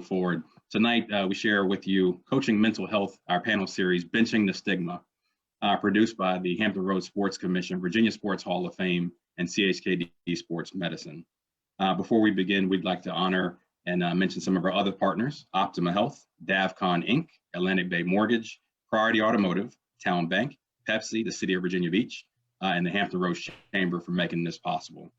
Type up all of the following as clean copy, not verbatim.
move forward. Tonight, we share with you Coaching Mental Health, our panel series, Benching the Stigma, produced by the Hampton Roads Sports Commission, Virginia Sports Hall of Fame, and CHKD Sports Medicine. Before we begin, we'd like to honor and mention some of our other partners: Optima Health, DavCon Inc., Atlantic Bay Mortgage, Priority Automotive, Town Bank, Pepsi, the City of Virginia Beach, and the Hampton Roads Chamber for making this possible.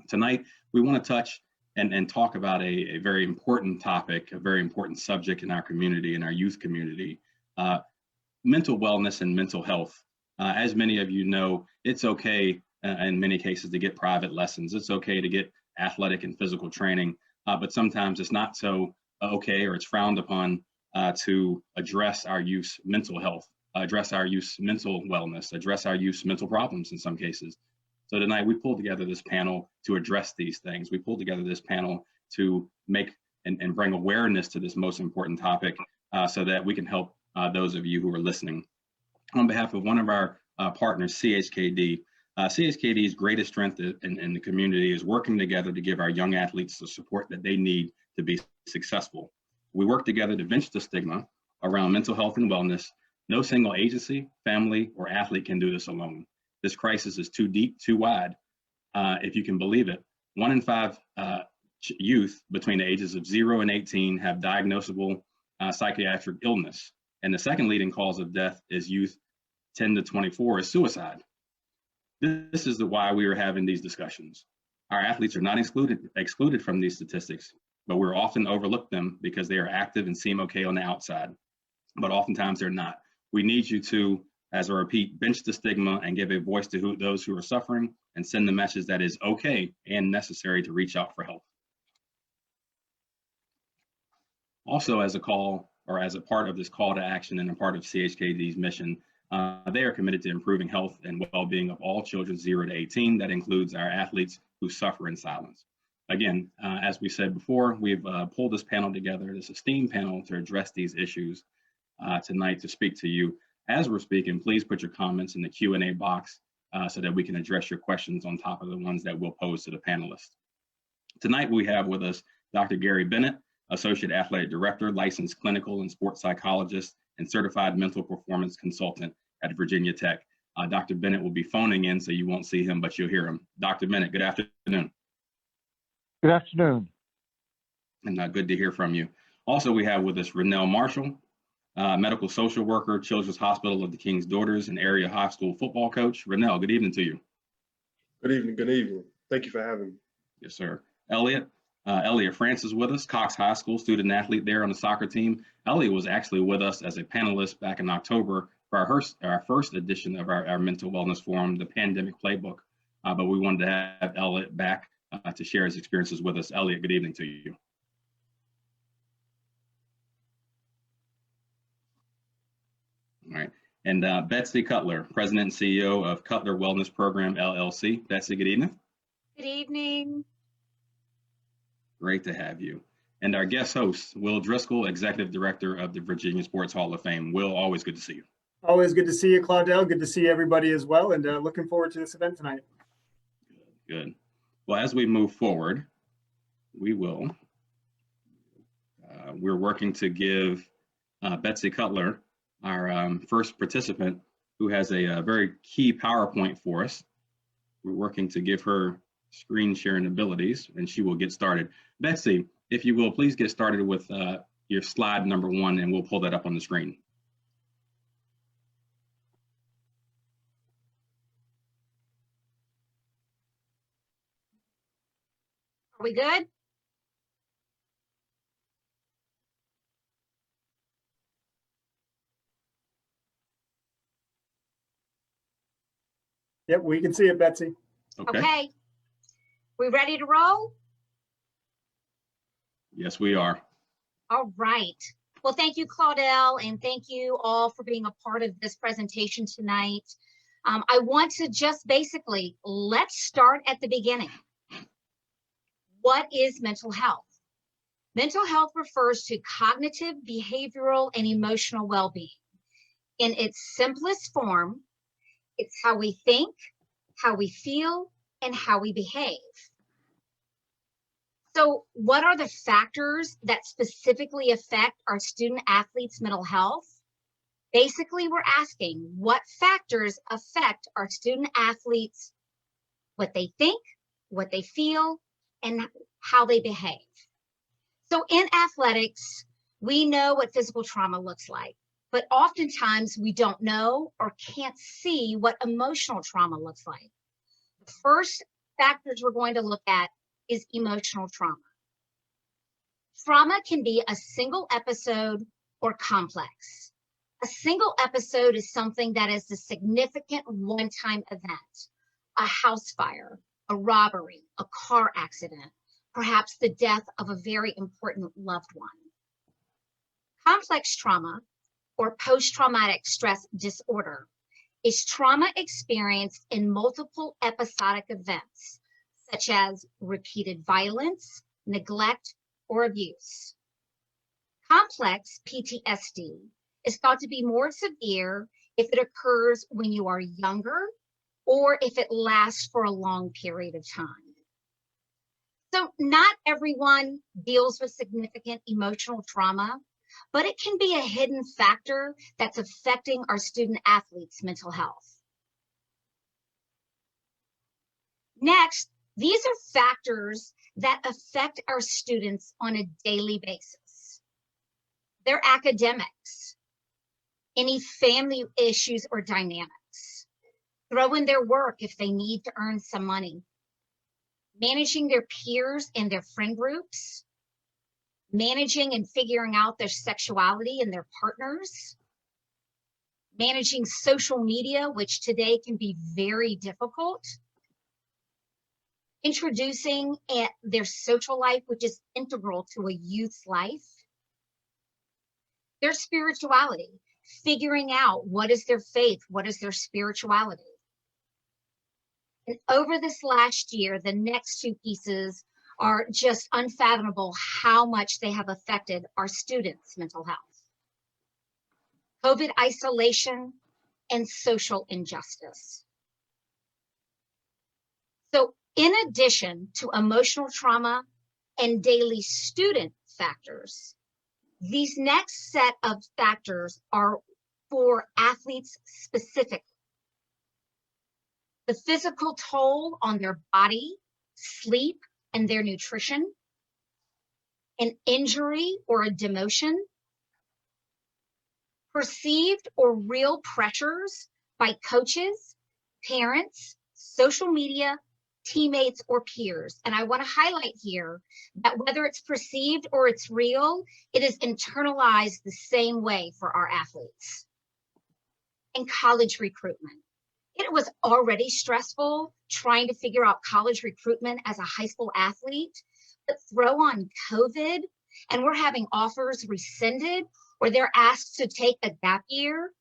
Tonight, we want to touch and talk about a very important topic, a very important subject in our community, in our youth community, mental wellness and mental health. As many of you know, it's okay in many cases to get private lessons. It's okay to get athletic and physical training, but sometimes it's not so okay, or it's frowned upon to address our youth's mental health, address our youth's mental wellness, address our youth's mental problems in some cases. So tonight we pulled together this panel to address these things. We pulled together this panel to make and bring awareness to this most important topic so that we can help those of you who are listening. On behalf of one of our partners, CHKD, CHKD's greatest strength in the community is working together to give our young athletes the support that they need to be successful. We work together to bench the stigma around mental health and wellness. No single agency, family, or athlete can do this alone. This crisis is too deep, too wide. If you can believe it, 1 in 5 youth between the ages of 0 and 18 have diagnosable psychiatric illness. And the second leading cause of death is youth 10 to 24 is suicide. This is why we are having these discussions. Our athletes are not excluded from these statistics, but we're often overlook them because they are active and seem okay on the outside, but oftentimes they're not. We need you to, as I repeat, bench the stigma and give a voice to those who are suffering, and send the message that is okay and necessary to reach out for help. Also, as a call, or as a part of this call to action and a part of CHKD's mission, they are committed to improving health and well-being of all children 0 to 18. That includes our athletes who suffer in silence. Again, as we said before, we've pulled this panel together, this esteemed panel, to address these issues tonight, to speak to you. As we're speaking, please put your comments in the Q&A box so that we can address your questions on top of the ones that we'll pose to the panelists. Tonight we have with us Dr. Gary Bennett, Associate Athletic Director, Licensed Clinical and Sports Psychologist, and Certified Mental Performance Consultant at Virginia Tech. Dr. Bennett will be phoning in, so you won't see him, but you'll hear him. Dr. Bennett, good afternoon. Good afternoon. And good to hear from you. Also, we have with us Rennell Marshall, medical social worker, Children's Hospital of the King's Daughters, and area high school football coach. Rennell, good evening to you. Good evening, good evening. Thank you for having me. Yes, sir. Elliot Francis with us, Cox High School student athlete there on the soccer team. Elliot was actually with us as a panelist back in October for our first edition of our mental wellness forum, the Pandemic Playbook. But we wanted to have Elliot back to share his experiences with us. Elliot, good evening to you. All right, and Betsy Cutler, President and CEO of Cutler Wellness Program, LLC. Betsy, good evening. Good evening. Great to have you. And our guest host, Will Driscoll, Executive Director of the Virginia Sports Hall of Fame. Will, always good to see you. Always good to see you, Claudel. Good to see everybody as well, and looking forward to this event tonight. Good. Well, as we move forward, we're working to give Betsy Cutler, our first participant, who has a very key PowerPoint for us. We're working to give her screen sharing abilities, and she will get started. Betsy, if you will, please get started with your slide number 1, and we'll pull that up on the screen. Are we good? Yep, we can see it, Betsy. Okay. We ready to roll? Yes, we are. All right. Well, thank you, Claudel, and thank you all for being a part of this presentation tonight. I want to just basically, let's start at the beginning. What is mental health? Mental health refers to cognitive, behavioral, and emotional well-being. In its simplest form, it's how we think, how we feel, and how we behave. So what are the factors that specifically affect our student athletes' mental health? Basically, we're asking what factors affect our student athletes, what they think, what they feel, and how they behave. So in athletics, we know what physical trauma looks like, but oftentimes we don't know or can't see what emotional trauma looks like. The first factors we're going to look at is emotional trauma. Trauma can be a single episode or complex. A single episode is something that is a significant one-time event, a house fire, a robbery, a car accident, perhaps the death of a very important loved one. Complex trauma, or post-traumatic stress disorder, is trauma experienced in multiple episodic events, such as repeated violence, neglect, or abuse. Complex PTSD is thought to be more severe if it occurs when you are younger or if it lasts for a long period of time. So not everyone deals with significant emotional trauma, but it can be a hidden factor that's affecting our student athletes' mental health. Next, these are factors that affect our students on a daily basis. Their academics, any family issues or dynamics, throw in their work if they need to earn some money, managing their peers and their friend groups, managing and figuring out their sexuality and their partners, managing social media, which today can be very difficult, introducing their social life, which is integral to a youth's life, their spirituality, figuring out what is their faith, what is their spirituality. And over this last year, the next two pieces are just unfathomable how much they have affected our students' mental health. COVID isolation and social injustice. So in addition to emotional trauma and daily student factors, these next set of factors are for athletes specifically. The physical toll on their body, sleep, and their nutrition, an injury or a demotion, perceived or real pressures by coaches, parents, social media, teammates, or peers. And I want to highlight here that whether it's perceived or it's real, it is internalized the same way for our athletes. And college recruitment. It was already stressful trying to figure out college recruitment as a high school athlete, but throw on COVID and we're having offers rescinded or they're asked to take a gap year.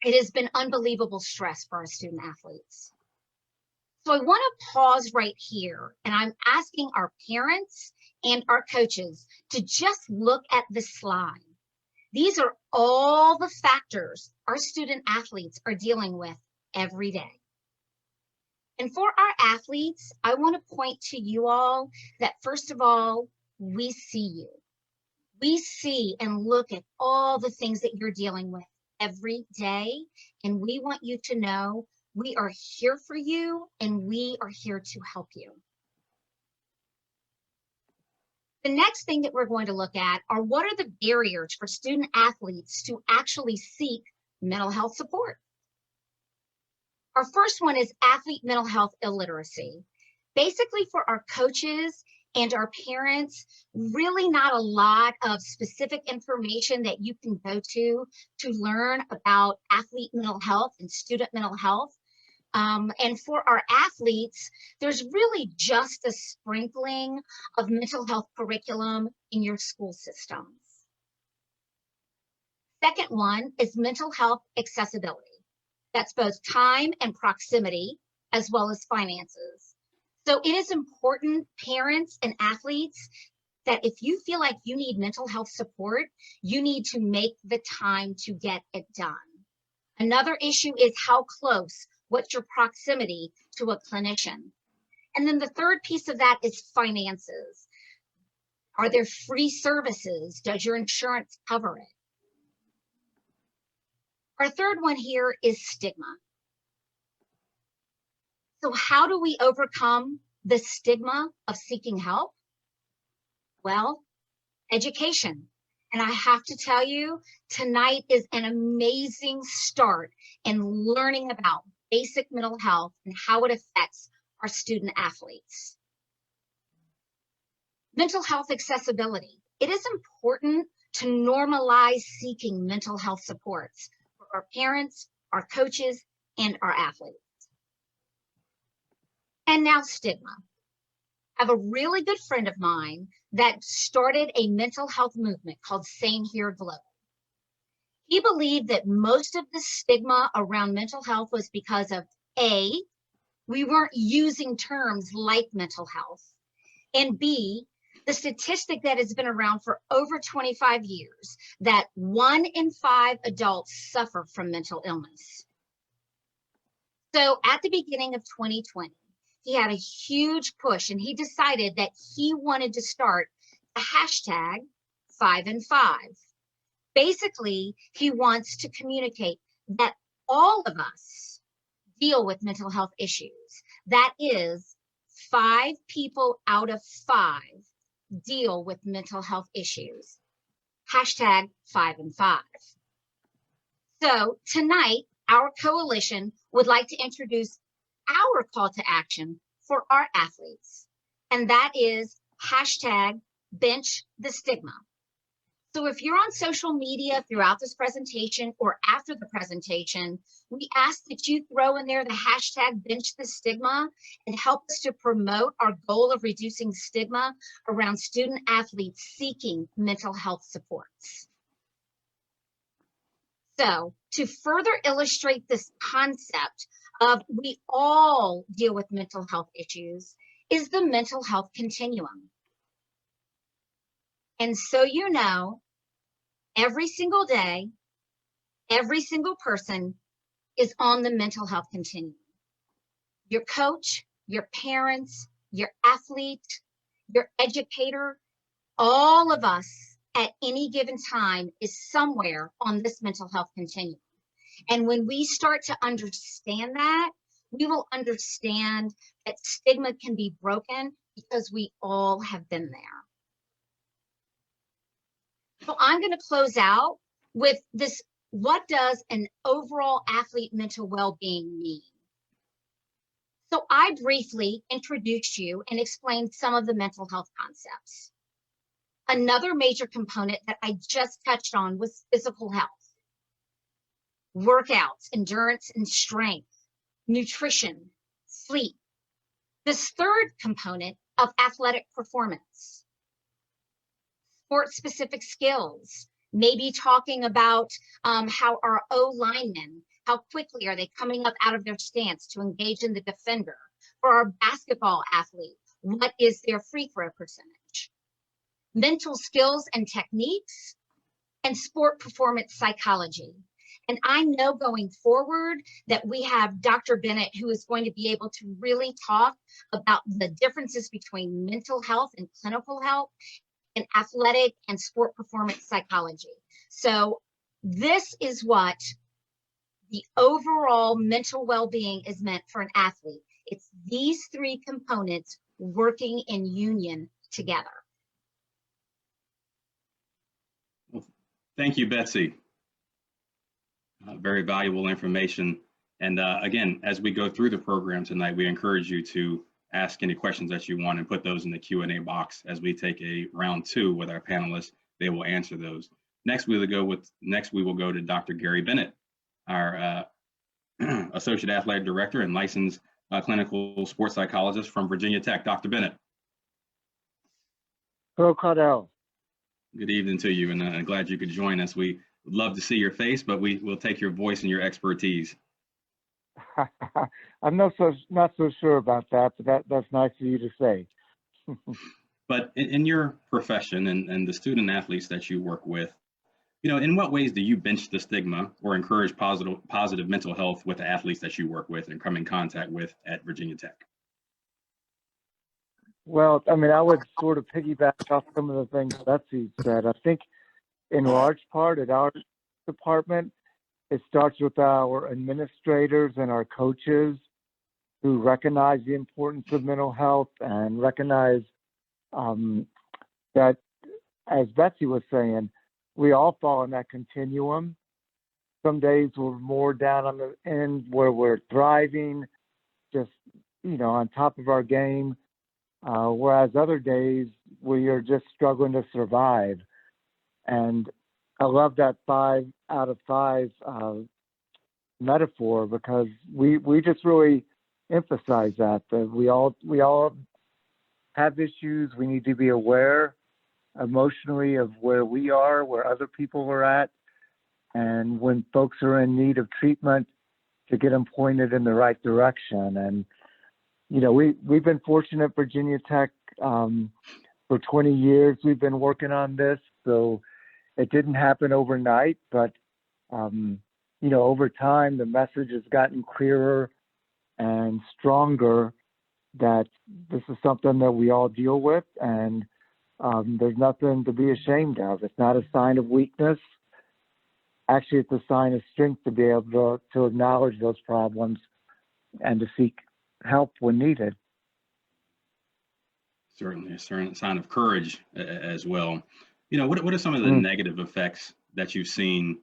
It has been unbelievable stress for our student athletes. So I want to pause right here and I'm asking our parents and our coaches to just look at this slide. These are all the factors our student athletes are dealing with every day. And for our athletes, I want to point to you all that first of all, we see you. We see and look at all the things that you're dealing with every day. And we want you to know we are here for you and we are here to help you. The next thing that we're going to look at are what are the barriers for student athletes to actually seek mental health support. Our first one is athlete mental health illiteracy. Basically for our coaches and our parents, really not a lot of specific information that you can go to learn about athlete mental health and student mental health. And for our athletes, there's really just a sprinkling of mental health curriculum in your school systems. Second one is mental health accessibility. That's both time and proximity, as well as finances. So it is important, parents and athletes, that if you feel like you need mental health support, you need to make the time to get it done. Another issue is how close, what's your proximity to a clinician? And then the third piece of that is finances. Are there free services? Does your insurance cover it? Our third one here is stigma. So how do we overcome the stigma of seeking help? Well, education. And I have to tell you, tonight is an amazing start in learning about basic mental health and how it affects our student athletes. Mental health accessibility. It is important to normalize seeking mental health supports for our parents, our coaches, and our athletes. And now stigma. I have a really good friend of mine that started a mental health movement called Same Here Global. He believed that most of the stigma around mental health was because of A, we weren't using terms like mental health, and B, the statistic that has been around for over 25 years, that 1 in 5 adults suffer from mental illness. So at the beginning of 2020, he had a huge push and he decided that he wanted to start the hashtag 5 and 5. Basically, he wants to communicate that all of us deal with mental health issues. That is, 5 people out of 5 deal with mental health issues. Hashtag 5 and 5. So tonight, our coalition would like to introduce our call to action for our athletes, and that is hashtag Bench the Stigma. So if you're on social media throughout this presentation or after the presentation, we ask that you throw in there the hashtag Bench the Stigma and help us to promote our goal of reducing stigma around student athletes seeking mental health supports. So to further illustrate this concept of we all deal with mental health issues is the mental health continuum. And so you know, every single day, every single person is on the mental health continuum. Your coach, your parents, your athlete, your educator, all of us at any given time is somewhere on this mental health continuum. And when we start to understand that, we will understand that stigma can be broken because we all have been there. So I'm going to close out with this. What does an overall athlete mental well-being mean? So I briefly introduced you and explained some of the mental health concepts. Another major component that I just touched on was physical health. Workouts, endurance and strength, nutrition, sleep. This third component of athletic performance. Sport-specific skills, maybe talking about how our O-linemen, how quickly are they coming up out of their stance to engage in the defender? For our basketball athlete, what is their free throw percentage? Mental skills and techniques, and sport performance psychology. And I know going forward that we have Dr. Bennett, who is going to be able to really talk about the differences between mental health and clinical health, and athletic and sport performance psychology. So this is what the overall mental well-being is meant for an athlete. It's these 3 components working in union together. Well, thank you, Betsy. Very valuable information. And again, as we go through the program tonight, we encourage you to ask any questions that you want and put those in the Q&A box. As we take a round 2 with our panelists, they will answer those. Next, we will go to Dr. Gary Bennett, our Associate Athletic Director and licensed clinical sports psychologist from Virginia Tech. Dr. Bennett. Hello, Cadaire. Good evening to you, and glad you could join us. We would love to see your face, but we will take your voice and your expertise. I'm not so sure about that, but that's nice of you to say. But in your profession and the student athletes that you work with, you know, in what ways do you bench the stigma or encourage positive mental health with the athletes that you work with and come in contact with at Virginia Tech? Well, I mean, I would sort of piggyback off some of the things Betsy said. I think in large part at our department, it starts with our administrators and our coaches who recognize the importance of mental health and recognize that, as Betsy was saying, we all fall in that continuum. Some days we're more down on the end where we're thriving, just, on top of our game. Whereas other days we are just struggling to survive. And I love that 5 out of 5 metaphor, because we just really emphasize that we all have issues. We need to be aware emotionally of where we are, where other people are at, and when folks are in need of treatment, to get them pointed in the right direction. And we've been fortunate at Virginia Tech for 20 years. We've been working on this, so it didn't happen overnight, but over time the message has gotten clearer and stronger that this is something that we all deal with, and there's nothing to be ashamed of. It's not a sign of weakness. Actually, it's a sign of strength to be able to acknowledge those problems and to seek help when needed. Certainly a certain sign of courage as well. What are some of the negative effects that you've seen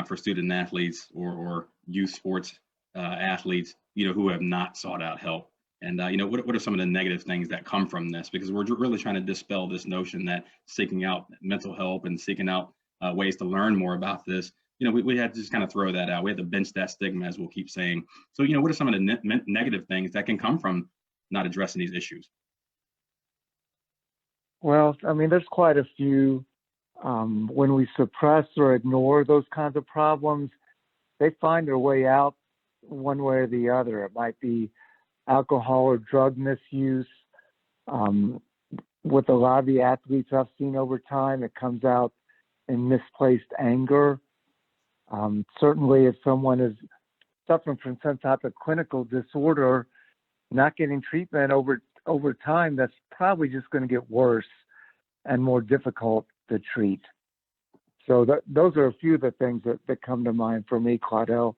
for student athletes or youth sports athletes, who have not sought out help? And, what are some of the negative things that come from this? Because we're really trying to dispel this notion that seeking out mental help and seeking out ways to learn more about this, we had to just kind of throw that out. We had to bench that stigma, as we'll keep saying. So, what are some of the negative things that can come from not addressing these issues? Well, I mean, there's quite a few. When we suppress or ignore those kinds of problems, they find their way out one way or the other. It might be alcohol or drug misuse. With a lot of the athletes I've seen over time, it comes out in misplaced anger. Certainly, if someone is suffering from some type of clinical disorder, not getting treatment over time, that's probably just going to get worse and more difficult to treat. So those are a few of the things that come to mind for me, Claudel.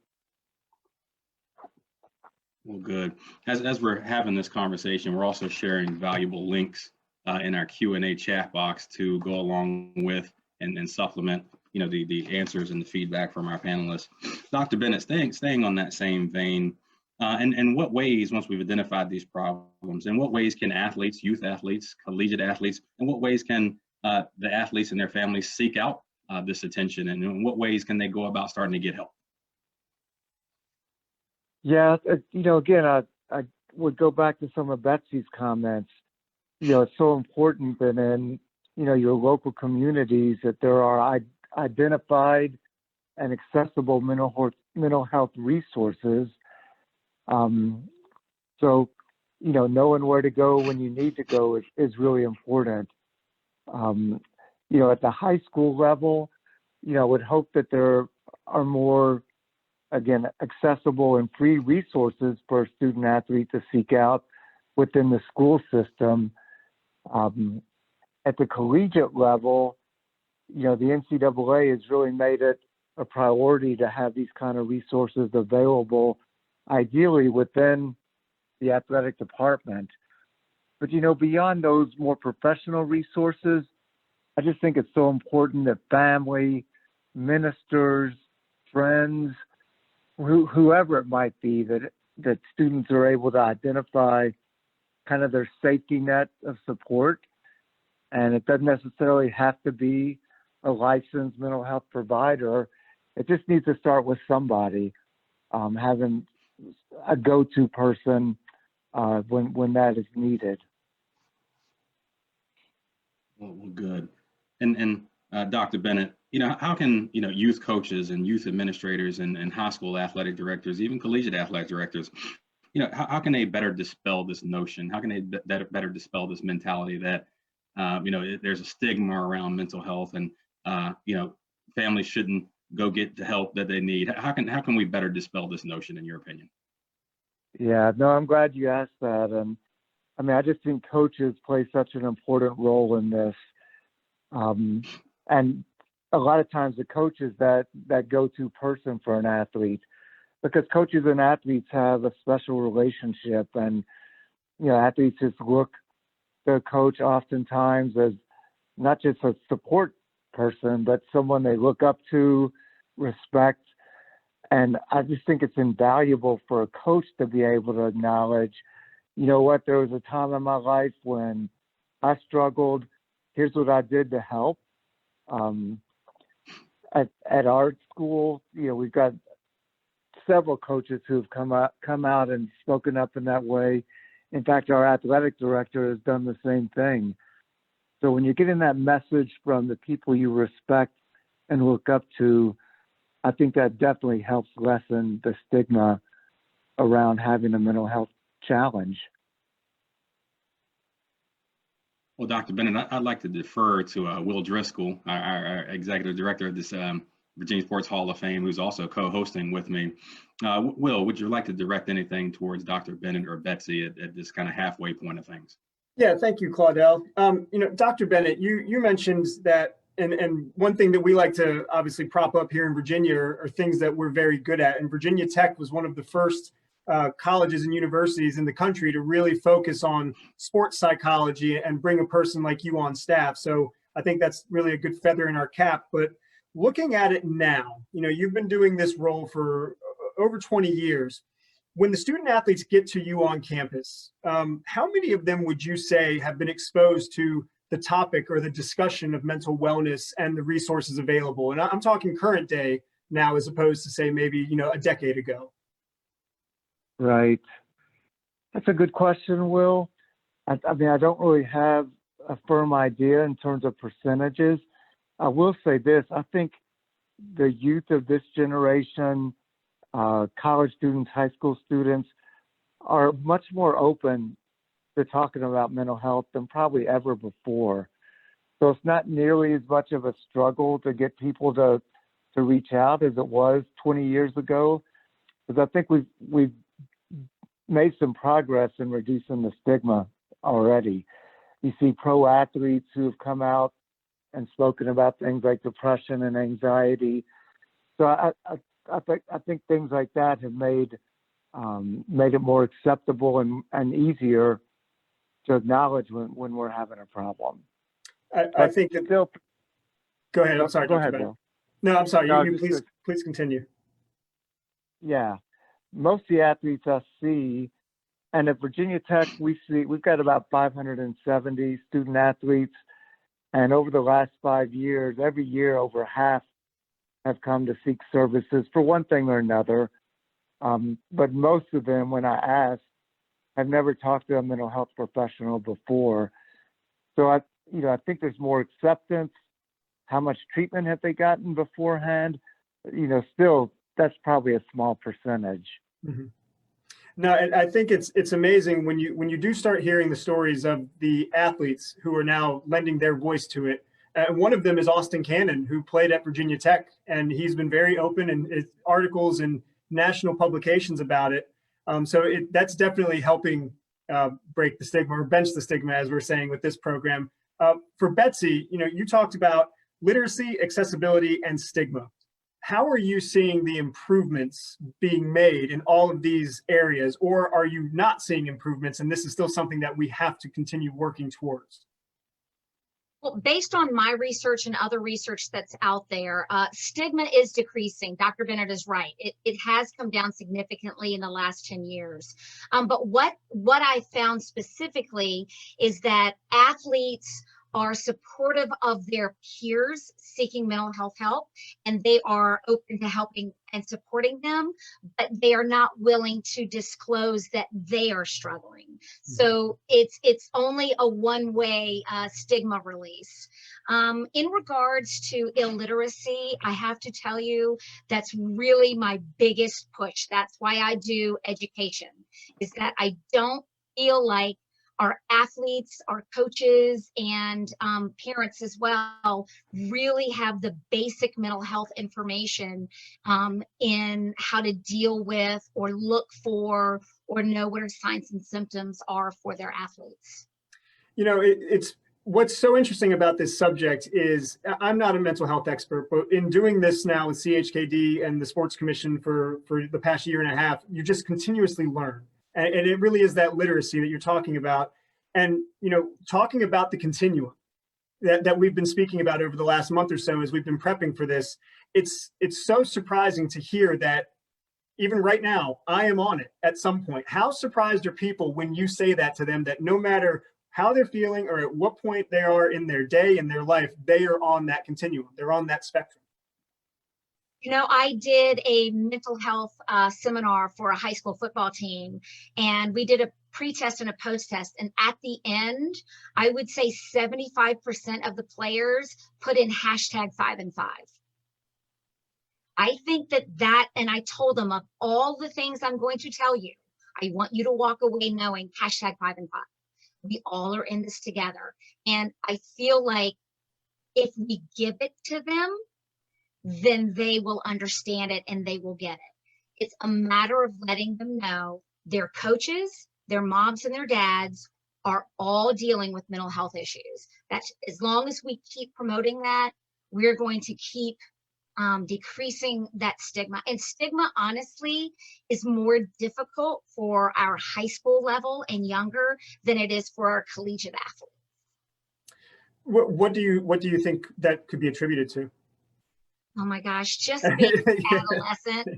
Well, good. As we're having this conversation, we're also sharing valuable links in our Q&A chat box to go along with and supplement, the answers and the feedback from our panelists. Dr. Bennett, staying on that same vein, and what ways, once we've identified these problems, in what ways can athletes, youth athletes, collegiate athletes, and what ways can the athletes and their families seek out this attention, and in what ways can they go about starting to get help? Yeah, again, I would go back to some of Betsy's comments. It's so important that in, your local communities that there are identified and accessible mental health resources. So, knowing where to go when you need to go is really important. At the high school level, I would hope that there are more, again, accessible and free resources for a student athlete to seek out within the school system. At the collegiate level, the NCAA has really made it a priority to have these kind of resources available, ideally within the athletic department. But, beyond those more professional resources, I just think it's so important that family, ministers, friends, whoever it might be, that students are able to identify kind of their safety net of support. And it doesn't necessarily have to be a licensed mental health provider. It just needs to start with somebody, having a go-to person when that is needed. Well, good. And Dr. Bennett, how can, youth coaches and youth administrators and high school athletic directors, even collegiate athletic directors, how can they better dispel this notion? How can they better dispel this mentality that, there's a stigma around mental health and, families shouldn't go get the help that they need? How can we better dispel this notion, in your opinion? Yeah, no, I'm glad you asked that. And I mean, I just think coaches play such an important role in this. And a lot of times the coach is that go-to person for an athlete, because coaches and athletes have a special relationship, and athletes just look their coach oftentimes as not just a support person, but someone they look up to, respect. And I just think it's invaluable for a coach to be able to acknowledge, you know what, there was a time in my life when I struggled. Here's what I did to help. At our school, we've got several coaches who have come out and spoken up in that way. In fact, our athletic director has done the same thing. So when you're getting that message from the people you respect and look up to, I think that definitely helps lessen the stigma around having a mental health challenge. Well, Dr. Bennett, I'd like to defer to Will Driscoll, our executive director of this Virginia Sports Hall of Fame, who's also co-hosting with me. Will, would you like to direct anything towards Dr. Bennett or Betsy at this kind of halfway point of things? Yeah, thank you, Claudel. Dr. Bennett, you mentioned that, and one thing that we like to obviously prop up here in Virginia are things that we're very good at. And Virginia Tech was one of the first colleges and universities in the country to really focus on sports psychology and bring a person like you on staff. So I think that's really a good feather in our cap. But looking at it now, you've been doing this role for over 20 years. When the student athletes get to you on campus, how many of them would you say have been exposed to the topic or the discussion of mental wellness and the resources available? And I'm talking current day now, as opposed to say maybe, a decade ago. Right. That's a good question, Will. I mean, I don't really have a firm idea in terms of percentages. I will say this, I think the youth of this generation, college students, high school students, are much more open to talking about mental health than probably ever before. So it's not nearly as much of a struggle to get people to reach out as it was 20 years ago, because I think we've made some progress in reducing the stigma already. You see pro athletes who have come out and spoken about things like depression and anxiety. So I think things like that have made it more acceptable and easier to acknowledge when we're having a problem. I think that. Still, go ahead. I'm sorry. Go Dr. ahead, Bennett. Bill. No, I'm sorry. No, You please continue. Yeah, most of the athletes I see, and at Virginia Tech, we've got about 570 student athletes, and over the last 5 years, every year over half have come to seek services for one thing or another. But most of them, when I ask, have never talked to a mental health professional before. So I think there's more acceptance. How much treatment have they gotten beforehand? Still, that's probably a small percentage. Mm-hmm. No, I think it's amazing when you do start hearing the stories of the athletes who are now lending their voice to it. One of them is Austin Cannon, who played at Virginia Tech, and he's been very open in articles and national publications about it. So that's definitely helping break the stigma, or bench the stigma, as we're saying with this program. For Betsy, you talked about literacy, accessibility, and stigma. How are you seeing the improvements being made in all of these areas, or are you not seeing improvements and this is still something that we have to continue working towards? Well, based on my research and other research that's out there, stigma is decreasing. Dr. Bennett is right. It has come down significantly in the last 10 years. But what I found specifically is that athletes are supportive of their peers seeking mental health help, and they are open to helping and supporting them, but they are not willing to disclose that they are struggling. So it's only a one-way stigma release. In regards to illiteracy, I have to tell you, that's really my biggest push. That's why I do education, is that I don't feel like our athletes, our coaches, and parents as well really have the basic mental health information in how to deal with or look for or know what our signs and symptoms are for their athletes. You know, it's what's so interesting about this subject is I'm not a mental health expert, but in doing this now with CHKD and the Sports Commission for the past year and a half, you just continuously learn. And it really is that literacy that you're talking about. And, you know, talking about the continuum that we've been speaking about over the last month or so as we've been prepping for this, it's so surprising to hear that even right now, I am on it at some point. How surprised are people when you say that to them, that no matter how they're feeling or at what point they are in their day, in their life, they are on that continuum, they're on that spectrum? You know, I did a mental health seminar for a high school football team, and we did a pre-test and a post-test. And at the end, I would say 75% of the players put in hashtag 5 and 5. I think that, and I told them of all the things I'm going to tell you, I want you to walk away knowing hashtag 5 and 5. We all are in this together. And I feel like if we give it to them, then they will understand it and they will get it. It's a matter of letting them know their coaches, their moms and their dads are all dealing with mental health issues. That's, as long as we keep promoting that, we're going to keep decreasing that stigma. And stigma, honestly, is more difficult for our high school level and younger than it is for our collegiate athletes. What do you think that could be attributed to? Oh my gosh, just being adolescent.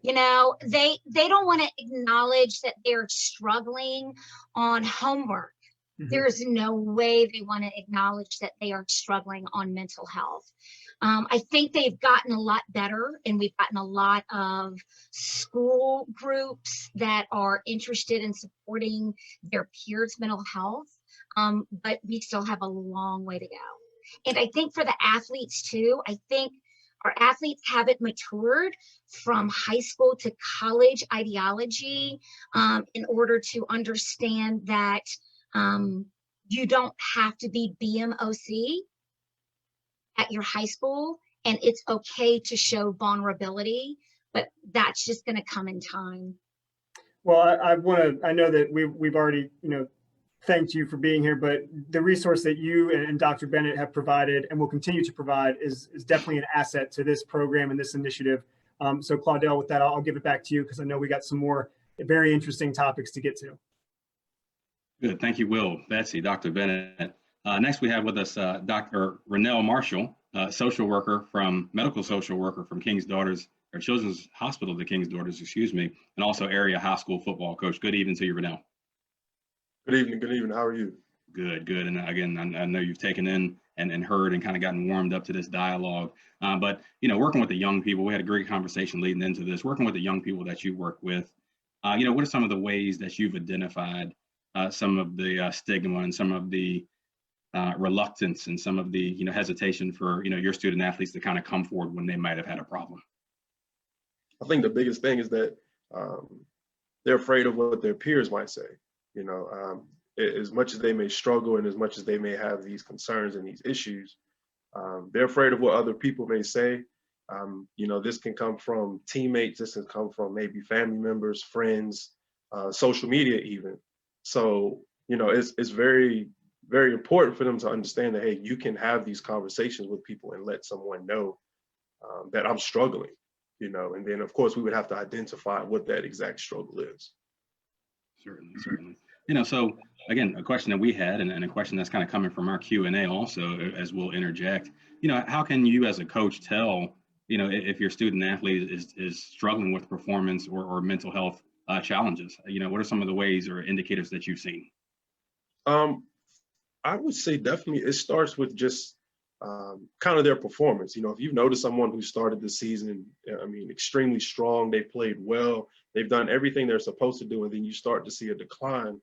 You know, they don't want to acknowledge that they're struggling on homework. Mm-hmm. There's no way they want to acknowledge that they are struggling on mental health. I think they've gotten a lot better, and we've gotten a lot of school groups that are interested in supporting their peers' mental health, but we still have a long way to go. And I think for the athletes too, I think our athletes haven't matured from high school to college ideology in order to understand that you don't have to be BMOC at your high school, and it's okay to show vulnerability, but that's just going to come in time. Well, I know that we've already, you know, thanked you for being here, but the resource that you and Dr. Bennett have provided and will continue to provide is definitely an asset to this program and this initiative. So Claudel, with that, I'll give it back to you because I know we got some more very interesting topics to get to. Good, thank you, Will, Betsy, Dr. Bennett. Next, we have with us Dr. Rennell Marshall, medical social worker from King's Daughters, or Children's Hospital of the King's Daughters, excuse me, and also area high school football coach. Good evening to you, Rennell. Good evening, good evening. How are you? Good, good. And again, I know you've taken in and heard and kind of gotten warmed up to this dialogue. But, you know, working with the young people, we had a great conversation leading into this, working with the young people that you work with. You know, what are some of the ways that you've identified some of the stigma and some of the reluctance and some of the, you know, hesitation for, you know, your student athletes to kind of come forward when they might have had a problem? I think the biggest thing is that they're afraid of what their peers might say. You know, as much as they may struggle and as much as they may have these concerns and these issues, they're afraid of what other people may say. You know, this can come from teammates, this can come from maybe family members, friends, social media even. So, you know, it's very, very important for them to understand that, hey, you can have these conversations with people and let someone know that I'm struggling, you know, and then of course we would have to identify what that exact struggle is. Certainly, certainly. You know, so again, a question that we had and a question that's kind of coming from our Q&A also, as we'll interject, you know, how can you as a coach tell, you know, if your student athlete is struggling with performance or mental health challenges? You know, what are some of the ways or indicators that you've seen? I would say definitely it starts with just kind of their performance. You know, if you've noticed someone who started the season, I mean, extremely strong, they played well, they've done everything they're supposed to do, and then you start to see a decline,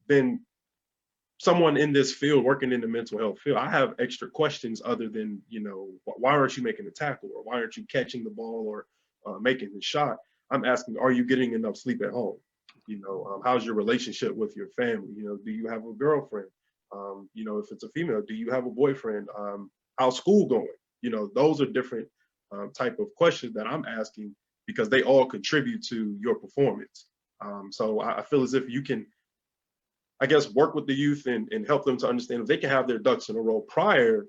then someone in this field, working in the mental health field, I have extra questions other than, you know, why aren't you making the tackle, or why aren't you catching the ball or making the shot? I'm asking, are you getting enough sleep at home? You know, how's your relationship with your family? You know, do you have a girlfriend? You know, if it's a female, do you have a boyfriend? How's school going? You know, those are different type of questions that I'm asking because they all contribute to your performance. So I feel as if you can, I guess, work with the youth and help them to understand if they can have their ducks in a row prior,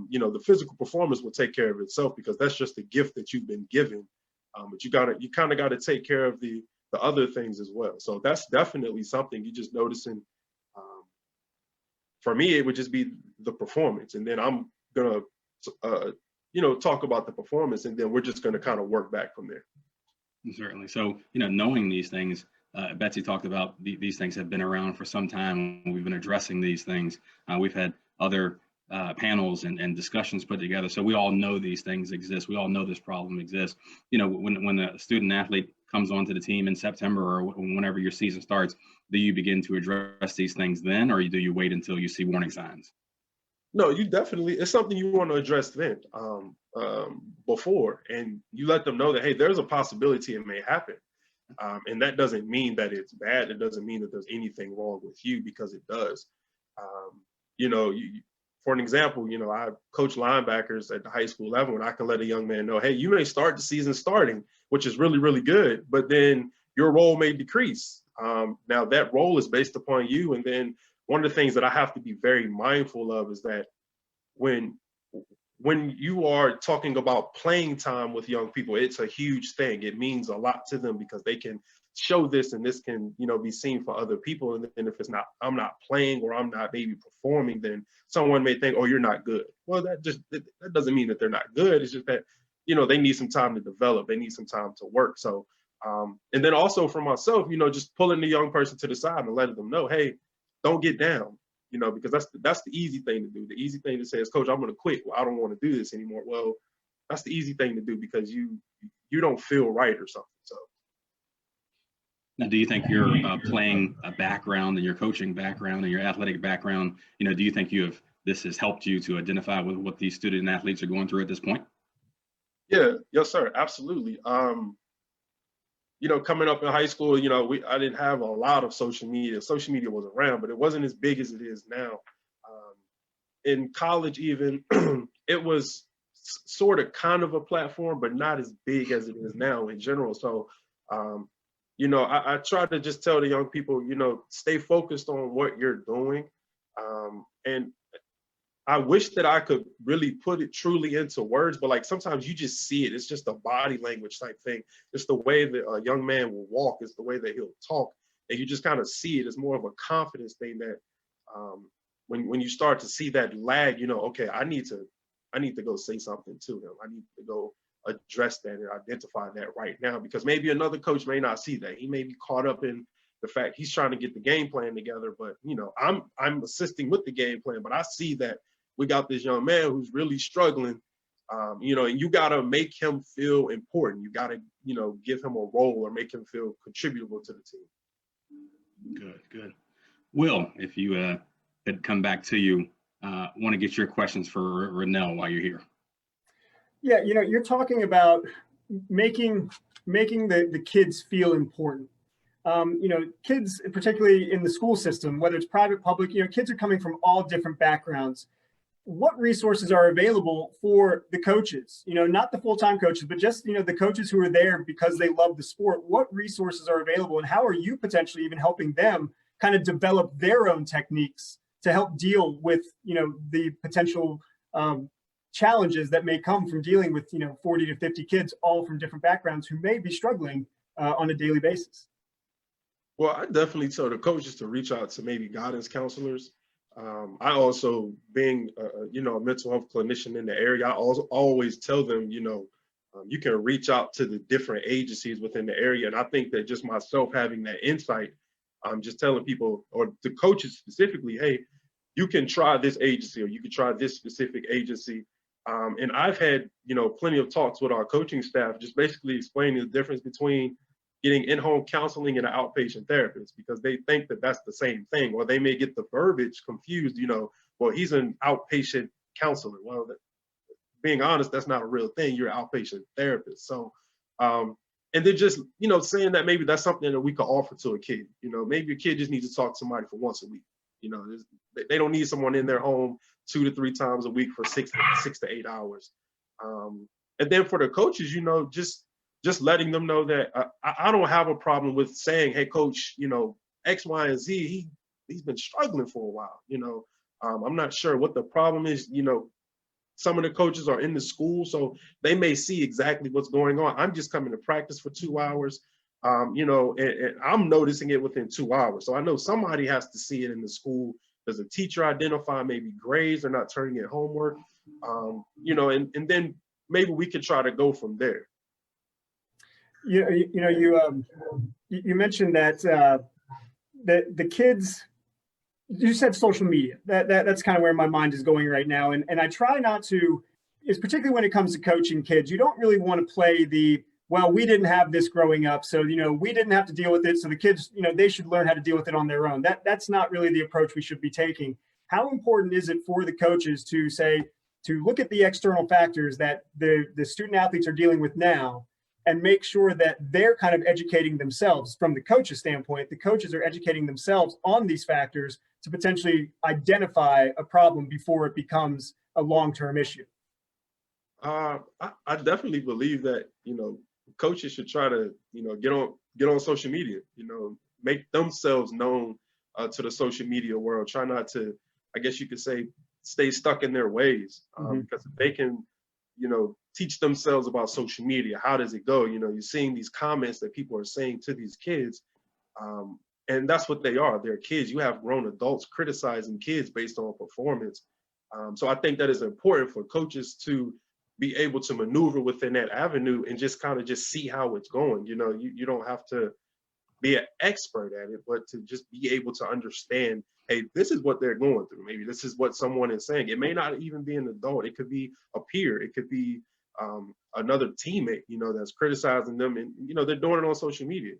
you know, the physical performance will take care of itself because that's just a gift that you've been given. But you kind of got to take care of the other things as well. So that's definitely something you just noticing. For me, it would just be the performance, and then I'm gonna, you know, talk about the performance, and then we're just gonna kind of work back from there. Certainly. So, you know, knowing these things, Betsy talked about these things have been around for some time. We've been addressing these things. We've had other panels and discussions put together. So we all know these things exist. We all know this problem exists. You know, when a student athlete comes onto the team in September or whenever your season starts, do you begin to address these things then, or do you wait until you see warning signs? No, you definitely, it's something you want to address then, before, and you let them know that, hey, there's a possibility it may happen. And that doesn't mean that it's bad. It doesn't mean that there's anything wrong with you, because it does. You know, for an example, you know, I coach linebackers at the high school level, and I can let a young man know, hey, you may start the season starting, which is really, really good, but then your role may decrease. Now that role is based upon you. And then one of the things that I have to be very mindful of is that when you are talking about playing time with young people, it's a huge thing. It means a lot to them because they can show this, and this can, you know, be seen for other people. And then if it's not, I'm not playing or I'm not maybe performing, then someone may think, oh, you're not good. Well, that doesn't mean that they're not good. It's just that, you know, they need some time to develop. They need some time to work. So, and then also for myself, you know, just pulling the young person to the side and letting them know, hey, don't get down, you know, because that's the easy thing to do. The easy thing to say is, coach, I'm going to quit. Well, I don't want to do this anymore. Well, that's the easy thing to do because you don't feel right or something. So. Now, do you think your playing background and your coaching background and your athletic background, you know, do you think this has helped you to identify with what these student athletes are going through at this point? Yeah, yes, sir, absolutely. You know, coming up in high school, you know, I didn't have a lot of social media. Social media was around, but it wasn't as big as it is now. In college, even, it was sort of kind of a platform, but not as big as it is now in general. So, you know, I try to just tell the young people, you know, stay focused on what you're doing. And I wish that I could really put it truly into words, but like sometimes you just see it. It's just a body language type thing. It's the way that a young man will walk. It's the way that he'll talk. And you just kind of see it. It's more of a confidence thing that when you start to see that lag, you know, okay, I need to go say something to him. I need to go address that and identify that right now, because maybe another coach may not see that. He may be caught up in the fact he's trying to get the game plan together, but you know, I'm assisting with the game plan, but I see that we got this young man who's really struggling, you know, and you got to make him feel important. You got to, you know, give him a role or make him feel contributable to the team. Good. Will, if you could come back to you, want to get your questions for Rennell while you're here. Yeah, you know, you're talking about making the kids feel important. You know, kids, particularly in the school system, whether it's private, public, you know, kids are coming from all different backgrounds. What resources are available for the coaches? You know, not the full-time coaches, but just, you know, the coaches who are there because they love the sport. What resources are available, and how are you potentially even helping them kind of develop their own techniques to help deal with, you know, the potential challenges that may come from dealing with, you know, 40 to 50 kids, all from different backgrounds who may be struggling on a daily basis? Well, I definitely tell the coaches to reach out to maybe guidance counselors. I also, being you know, a mental health clinician in the area, I also always tell them, you know, you can reach out to the different agencies within the area. And I think that just myself having that insight, I'm just telling people, or the coaches specifically, hey, you can try this agency or you can try this specific agency. And I've had, you know, plenty of talks with our coaching staff, just basically explaining the difference between getting in-home counseling and an outpatient therapist, because they think that that's the same thing, or they may get the verbiage confused, you know, well, he's an outpatient counselor. Well, being honest, that's not a real thing. You're an outpatient therapist. So and then just, saying that maybe that's something that we could offer to a kid. Maybe a kid just needs to talk to somebody for once a week. They don't need someone in their home 2 to 3 times a week for 6 to 8 hours. And then for the coaches, just letting them know that I don't have a problem with saying, hey, coach, X, Y, and Z, he's been struggling for a while. I'm not sure what the problem is. Some of the coaches are in the school, so they may see exactly what's going on. I'm just coming to practice for 2 hours, and I'm noticing it within 2 hours. So I know somebody has to see it in the school. Does a teacher identify maybe grades or not turning in homework? And then maybe we could try to go from there. You mentioned that the kids. You said social media. That's kind of where my mind is going right now. And I try not to, it's particularly when it comes to coaching kids, you don't really want to play well, we didn't have this growing up, so, we didn't have to deal with it. So the kids, they should learn how to deal with it on their own. That's not really the approach we should be taking. How important is it for the coaches to look at the external factors that the student athletes are dealing with now, and make sure that they're kind of educating themselves from the coach's standpoint? The coaches are educating themselves on these factors to potentially identify a problem before it becomes a long-term issue. I definitely believe that, coaches should try to, get on social media, make themselves known to the social media world. Try not to, I guess you could say, stay stuck in their ways, because if they can, teach themselves about social media, how does it go? You're seeing these comments that people are saying to these kids, and that's what they are. They're kids. You have grown adults criticizing kids based on performance. So I think that is important for coaches to be able to maneuver within that avenue and just kind of just see how it's going. You don't have to be an expert at it, but to just be able to understand, hey, this is what they're going through. Maybe this is what someone is saying. It may not even be an adult. It could be a peer. It could be another teammate, that's criticizing them, and, they're doing it on social media,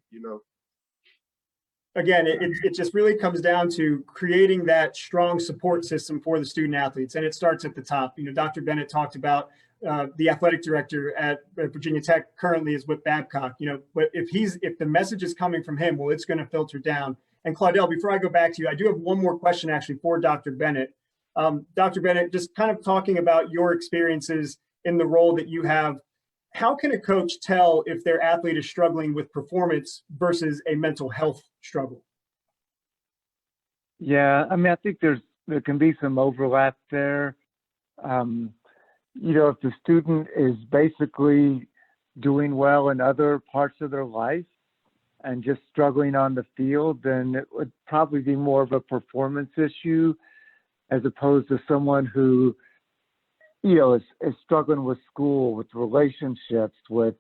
Again, it just really comes down to creating that strong support system for the student athletes. And it starts at the top. Dr. Bennett talked about the athletic director at Virginia Tech currently is with Babcock, but if the message is coming from him, well, it's going to filter down. And Claudel, before I go back to you, I do have one more question actually for Dr. Bennett. Dr. Bennett, just kind of talking about your experiences in the role that you have, how can a coach tell if their athlete is struggling with performance versus a mental health struggle? Yeah, I think there can be some overlap there. If the student is basically doing well in other parts of their life and just struggling on the field, then it would probably be more of a performance issue as opposed to someone who, is struggling with school, with relationships, with,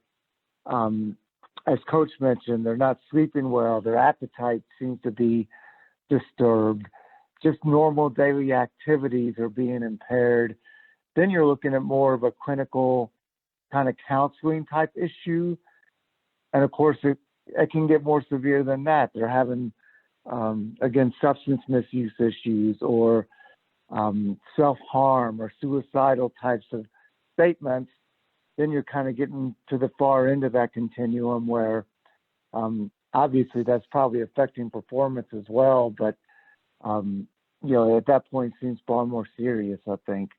as Coach mentioned, they're not sleeping well, their appetite seems to be disturbed, just normal daily activities are being impaired. Then you're looking at more of a clinical kind of counseling type issue. And of course, it can get more severe than that. They're having, again, substance misuse issues or self-harm or suicidal types of statements. Then you're kind of getting to the far end of that continuum where obviously that's probably affecting performance as well. But, at that point seems far more serious, I think.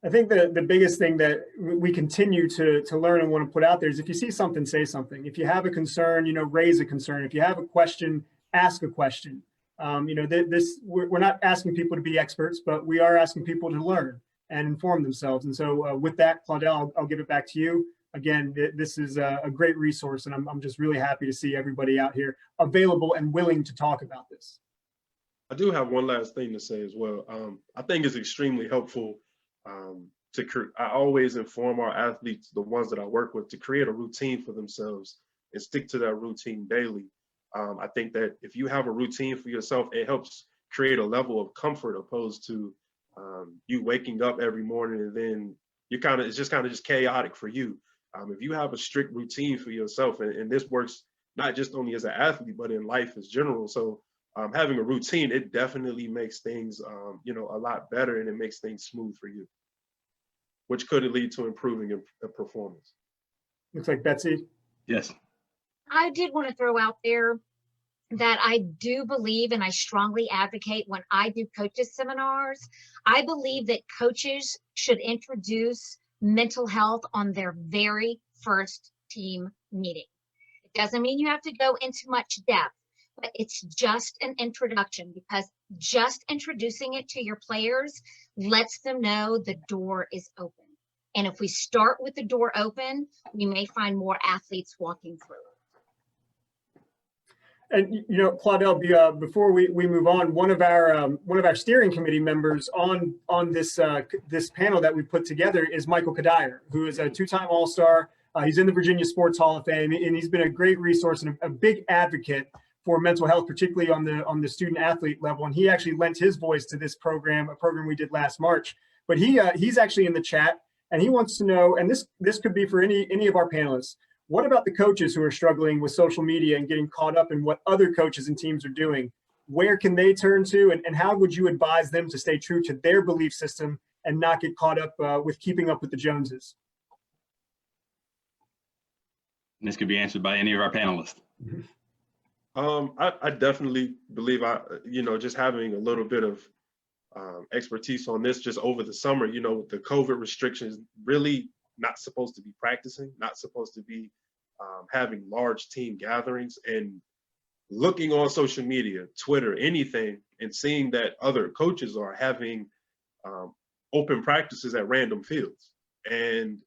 I think the biggest thing that we continue to learn and want to put out there is if you see something, say something. If you have a concern, raise a concern. If you have a question, ask a question. We're not asking people to be experts, but we are asking people to learn and inform themselves. And so with that, Claudel, I'll give it back to you. Again, this is a great resource, and I'm just really happy to see everybody out here available and willing to talk about this. I do have one last thing to say as well. I think it's extremely helpful I always inform our athletes, the ones that I work with, to create a routine for themselves and stick to that routine daily. I think that if you have a routine for yourself, it helps create a level of comfort opposed to you waking up every morning and then it's just chaotic for you. If you have a strict routine for yourself, and this works not just only as an athlete, but in life as general. So having a routine, it definitely makes things, a lot better, and it makes things smooth for you, which could lead to improving your performance. Looks like Betsy. Yes. I did want to throw out there that I do believe, and I strongly advocate when I do coaches seminars, I believe that coaches should introduce mental health on their very first team meeting. It doesn't mean you have to go into much depth, but it's just an introduction, because just introducing it to your players lets them know the door is open. And if we start with the door open, we may find more athletes walking through it. And you know, Claudel, before we move on, one of our steering committee members on this this panel that we put together is Michael Cadaire, who is a two-time All-Star. He's in the Virginia Sports Hall of Fame, and he's been a great resource and a big advocate for mental health, particularly on the student athlete level. And he actually lent his voice to this program, a program we did last March. But he's actually in the chat, and he wants to know, and this could be for any of our panelists. What about the coaches who are struggling with social media and getting caught up in what other coaches and teams are doing? Where can they turn to, and how would you advise them to stay true to their belief system and not get caught up with keeping up with the Joneses? And this could be answered by any of our panelists. I definitely believe just having a little bit of expertise on this just over the summer, with the COVID restrictions, really not supposed to be practicing, not supposed to be having large team gatherings, and looking on social media, Twitter, anything, and seeing that other coaches are having open practices at random fields. And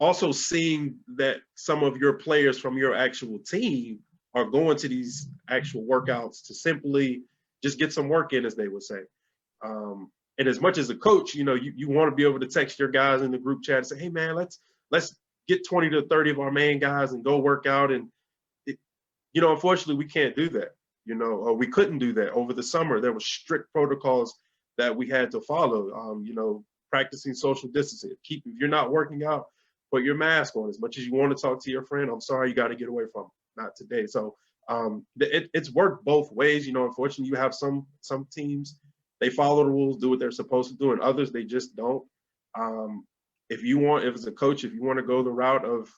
also seeing that some of your players from your actual team are going to these actual workouts to simply just get some work in, as they would say. And as much as a coach, you want to be able to text your guys in the group chat and say, hey man, let's get 20 to 30 of our main guys and go work out. And unfortunately we can't do that, or we couldn't do that over the summer. There were strict protocols that we had to follow, practicing social distancing. If you're not working out, put your mask on. As much as you want to talk to your friend, I'm sorry, you got to get away from it. Not today. So it's worked both ways. Unfortunately, you have some teams, they follow the rules, do what they're supposed to do, and others, they just don't. If as a coach, if you want to go the route of,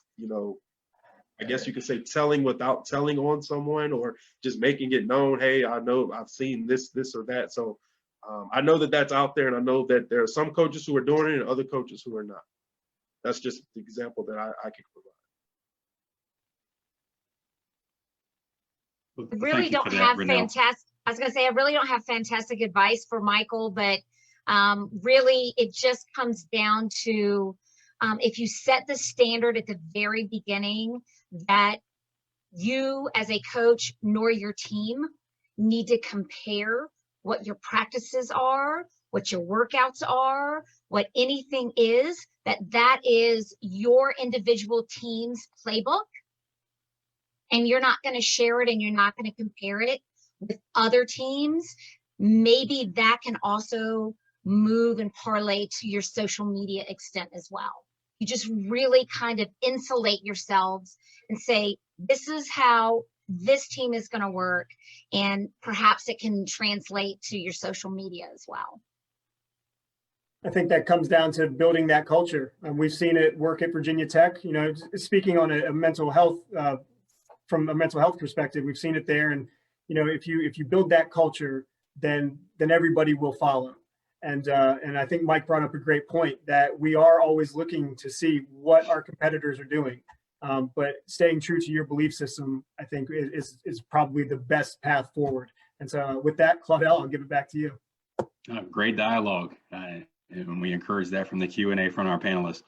I guess you could say telling without telling on someone, or just making it known, hey, I know I've seen this or that. So I know that that's out there, and I know that there are some coaches who are doing it and other coaches who are not. That's just the example that I can provide. I really don't have fantastic. I was going to say, I really don't have fantastic advice for Michael, but really it just comes down to if you set the standard at the very beginning that you as a coach nor your team need to compare what your practices are, what your workouts are, what anything is, that is your individual team's playbook. And you're not going to share it and you're not going to compare it with other teams. Maybe that can also move and parlay to your social media extent as well. You just really kind of insulate yourselves and say, this is how this team is going to work. And perhaps it can translate to your social media as well. I think that comes down to building that culture. We've seen it work at Virginia Tech. Speaking on a mental health, from a mental health perspective, we've seen it there. And if you build that culture, then everybody will follow. And I think Mike brought up a great point that we are always looking to see what our competitors are doing. But staying true to your belief system, I think, is probably the best path forward. And so with that, Claudel, I'll give it back to you. Great dialogue. And we encourage that from the Q&A from our panelists.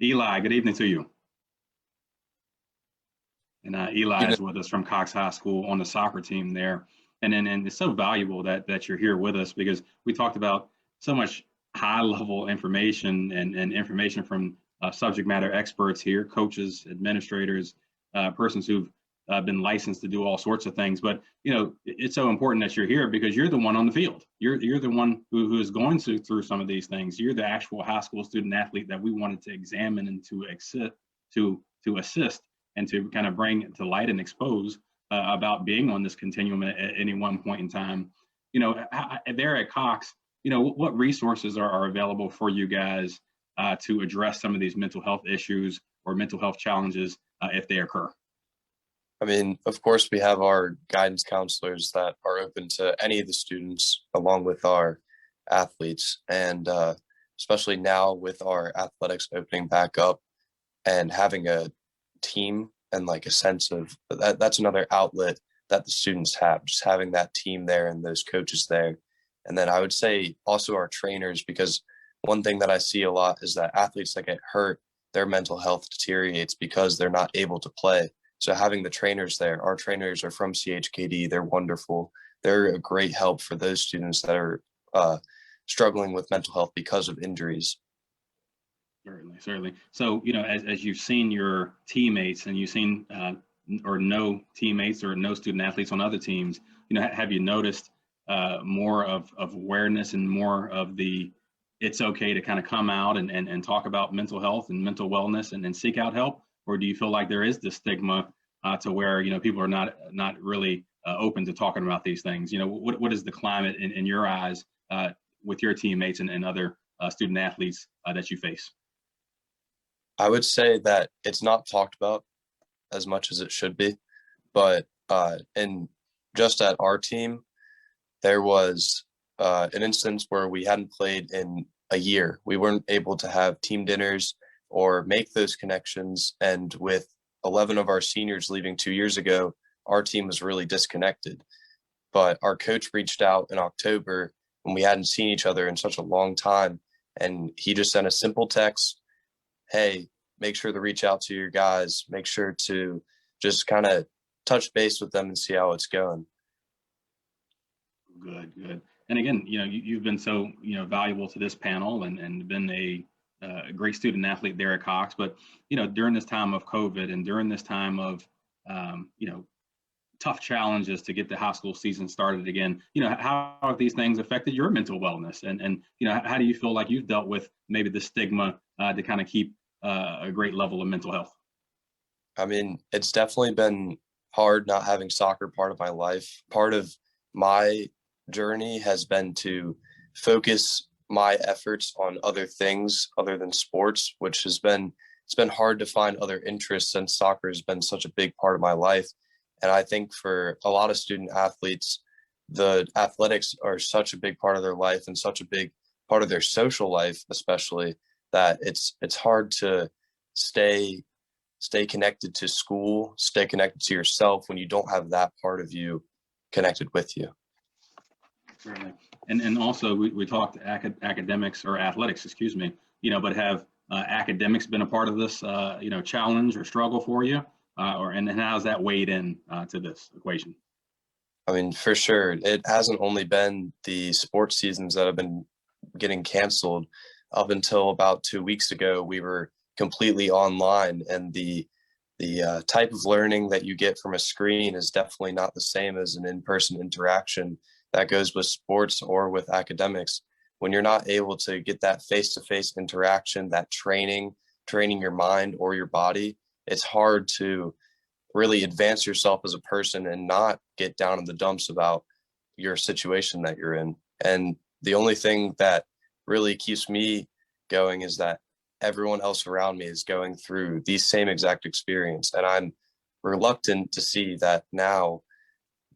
Eli, good evening to you. And Eli is with us from Cox High School on the soccer team there. And it's so valuable that you're here with us, because we talked about so much high level information and information from subject matter experts here, coaches, administrators, persons who've been licensed to do all sorts of things. But it's so important that you're here because you're the one on the field. You're the one who is going through some of these things. You're the actual high school student athlete that we wanted to examine and to assist and to kind of bring to light and expose about being on this continuum at any one point in time. There at Cox, what resources are available for you guys to address some of these mental health issues or mental health challenges if they occur? I mean, of course, we have our guidance counselors that are open to any of the students along with our athletes. And especially now with our athletics opening back up and having a team and like a sense of that's another outlet that the students have, just having that team there and those coaches there. And then I would say also our trainers, because one thing that I see a lot is that athletes that get hurt, their mental health deteriorates because they're not able to play. So having the trainers there, our trainers are from CHKD, they're wonderful. They're a great help for those students that are struggling with mental health because of injuries. Certainly, certainly. So, as you've seen your teammates and you've seen or no teammates or no student athletes on other teams, have you noticed more of awareness and more of the it's okay to kind of come out and talk about mental health and mental wellness and seek out help? Or do you feel like there is this stigma to where, people are not really open to talking about these things? What is the climate in your eyes with your teammates and other student athletes that you face? I would say that it's not talked about as much as it should be, but and just at our team, there was an instance where we hadn't played in a year. We weren't able to have team dinners or make those connections. And with 11 of our seniors leaving 2 years ago, our team was really disconnected. But our coach reached out in October when we hadn't seen each other in such a long time. And he just sent a simple text, hey, make sure to reach out to your guys, make sure to just kind of touch base with them and see how it's going. Good, good. And again, you've been so, valuable to this panel and been a great student athlete there at Cox. But, during this time of COVID and during this time of, tough challenges to get the high school season started again, how have these things affected your mental wellness? And how do you feel like you've dealt with maybe the stigma to kind of keep a great level of mental health? I mean, it's definitely been hard not having soccer part of my life. Part of my journey has been to focus my efforts on other things other than sports, which it's been hard to find other interests since soccer has been such a big part of my life. And I think for a lot of student athletes, the athletics are such a big part of their life and such a big part of their social life, especially, that it's hard to stay connected to school, stay connected to yourself when you don't have that part of you connected with you. Certainly. And also we talked academics or athletics, excuse me, but have academics been a part of this, challenge or struggle for you? And how's that weighed in to this equation? I mean, for sure. It hasn't only been the sports seasons that have been getting canceled. Up until about 2 weeks ago, we were completely online, and the type of learning that you get from a screen is definitely not the same as an in-person interaction that goes with sports or with academics. When you're not able to get that face-to-face interaction, that training your mind or your body, it's hard to really advance yourself as a person and not get down in the dumps about your situation that you're in. And the only thing that really keeps me going is that everyone else around me is going through the same exact experience. And I'm reluctant to see that now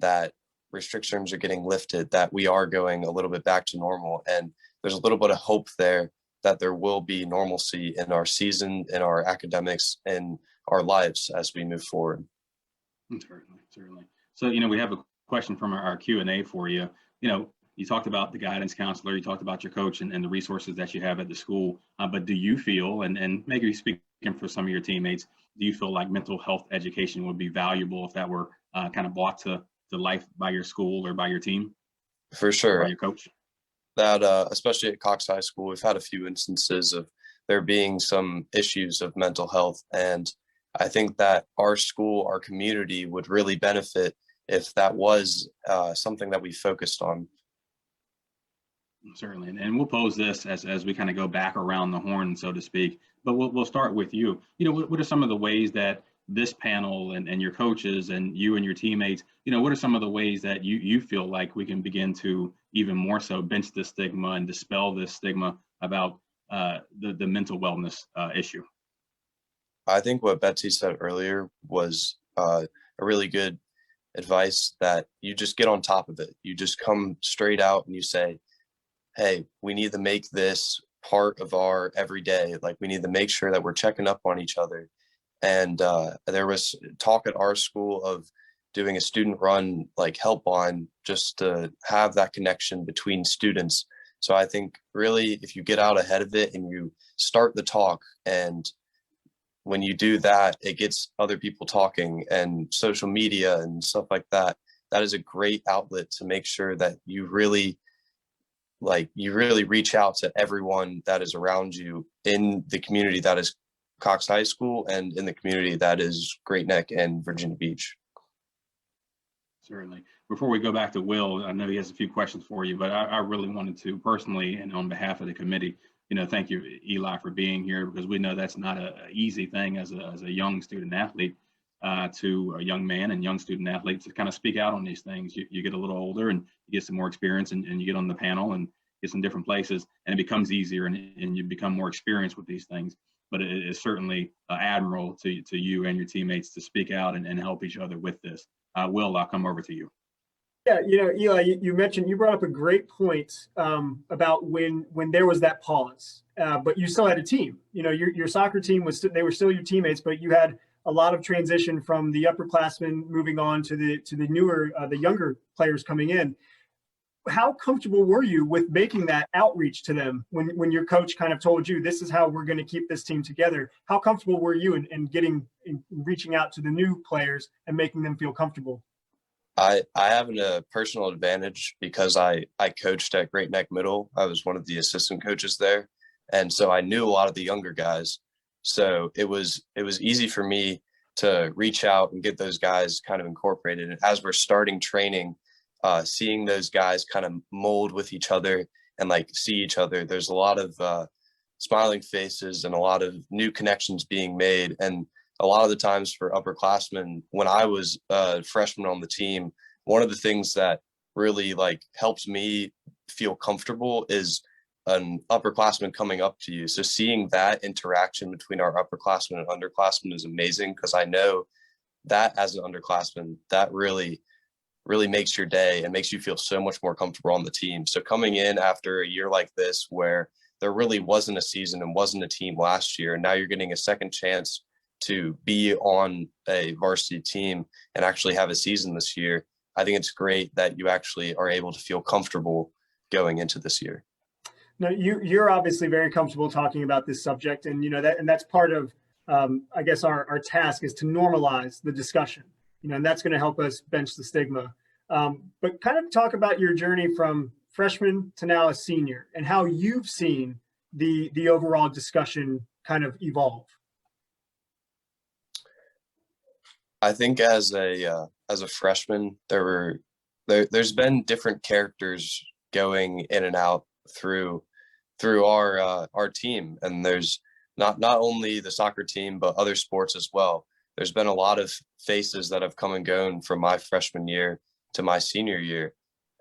that restrictions are getting lifted, that we are going a little bit back to normal. And there's a little bit of hope there that there will be normalcy in our season, in our academics, and our lives as we move forward. Certainly. So, we have a question from our Q&A for you. You talked about the guidance counselor, you talked about your coach and the resources that you have at the school, but do you feel, and maybe speaking for some of your teammates, do you feel like mental health education would be valuable if that were kind of brought to life by your school or by your team? For sure. By your coach? That, especially at Cox High School, we've had a few instances of there being some issues of mental health. And I think that our school, our community would really benefit if that was something that we focused on. Certainly, and we'll pose this as we kind of go back around the horn, so to speak. But we'll start with you. What are some of the ways that this panel and your coaches and you and your teammates, what are some of the ways that you feel like we can begin to even more so bench the stigma and dispel this stigma about the mental wellness issue. I think what Betsy said earlier was a really good advice, that you just get on top of it. You just come straight out and you say, hey, we need to make this part of our everyday. Like, we need to make sure that we're checking up on each other. And there was talk at our school of doing a student run like helpline, just to have that connection between students. So I think really, if you get out ahead of it and you start the talk, and when you do that, it gets other people talking, and social media and stuff like that, that is a great outlet to make sure that you really reach out to everyone that is around you in the community that is Cox High School, and in the community that is Great Neck and Virginia Beach. Certainly. Before we go back to Will, I know he has a few questions for you, but I really wanted to personally, and on behalf of the committee, thank you, Eli, for being here, because we know that's not an easy thing as a young student athlete, to a young man and young student athlete, to kind of speak out on these things. You get a little older and you get some more experience, and you get on the panel and get some different places, and it becomes easier, and you become more experienced with these things. But it is certainly admirable to you and your teammates to speak out and help each other with this. Will, I'll come over to you. Yeah, Eli, you brought up a great point about when there was that pause, but you still had a team. Your soccer team they were still your teammates, but you had a lot of transition from the upperclassmen moving on to the newer, the younger players coming in. How comfortable were you with making that outreach to them when your coach kind of told you, this is how we're going to keep this team together? How comfortable were you in reaching out to the new players and making them feel comfortable? I have a personal advantage because I coached at Great Neck Middle. I was one of the assistant coaches there. And so I knew a lot of the younger guys. So it was easy for me to reach out and get those guys kind of incorporated. And as we're starting training, seeing those guys kind of mold with each other and like see each other, there's a lot of smiling faces and a lot of new connections being made. And a lot of the times for upperclassmen, when I was a freshman on the team, one of the things that really helps me feel comfortable is an upperclassman coming up to you. So seeing that interaction between our upperclassmen and underclassmen is amazing, because I know that as an underclassman, that really makes your day and makes you feel so much more comfortable on the team. So coming in after a year like this, where there really wasn't a season and wasn't a team last year, and now you're getting a second chance to be on a varsity team and actually have a season this year, I think it's great that you actually are able to feel comfortable going into this year. Now, you're obviously very comfortable talking about this subject, and that's part of I guess our task is to normalize the discussion, and that's going to help us bench the stigma. But kind of talk about your journey from freshman to now a senior, and how you've seen the overall discussion kind of evolve. I think as a freshman, there's been different characters going in and out through our team, and there's not only the soccer team but other sports as well. There's been a lot of faces that have come and gone from my freshman year to my senior year,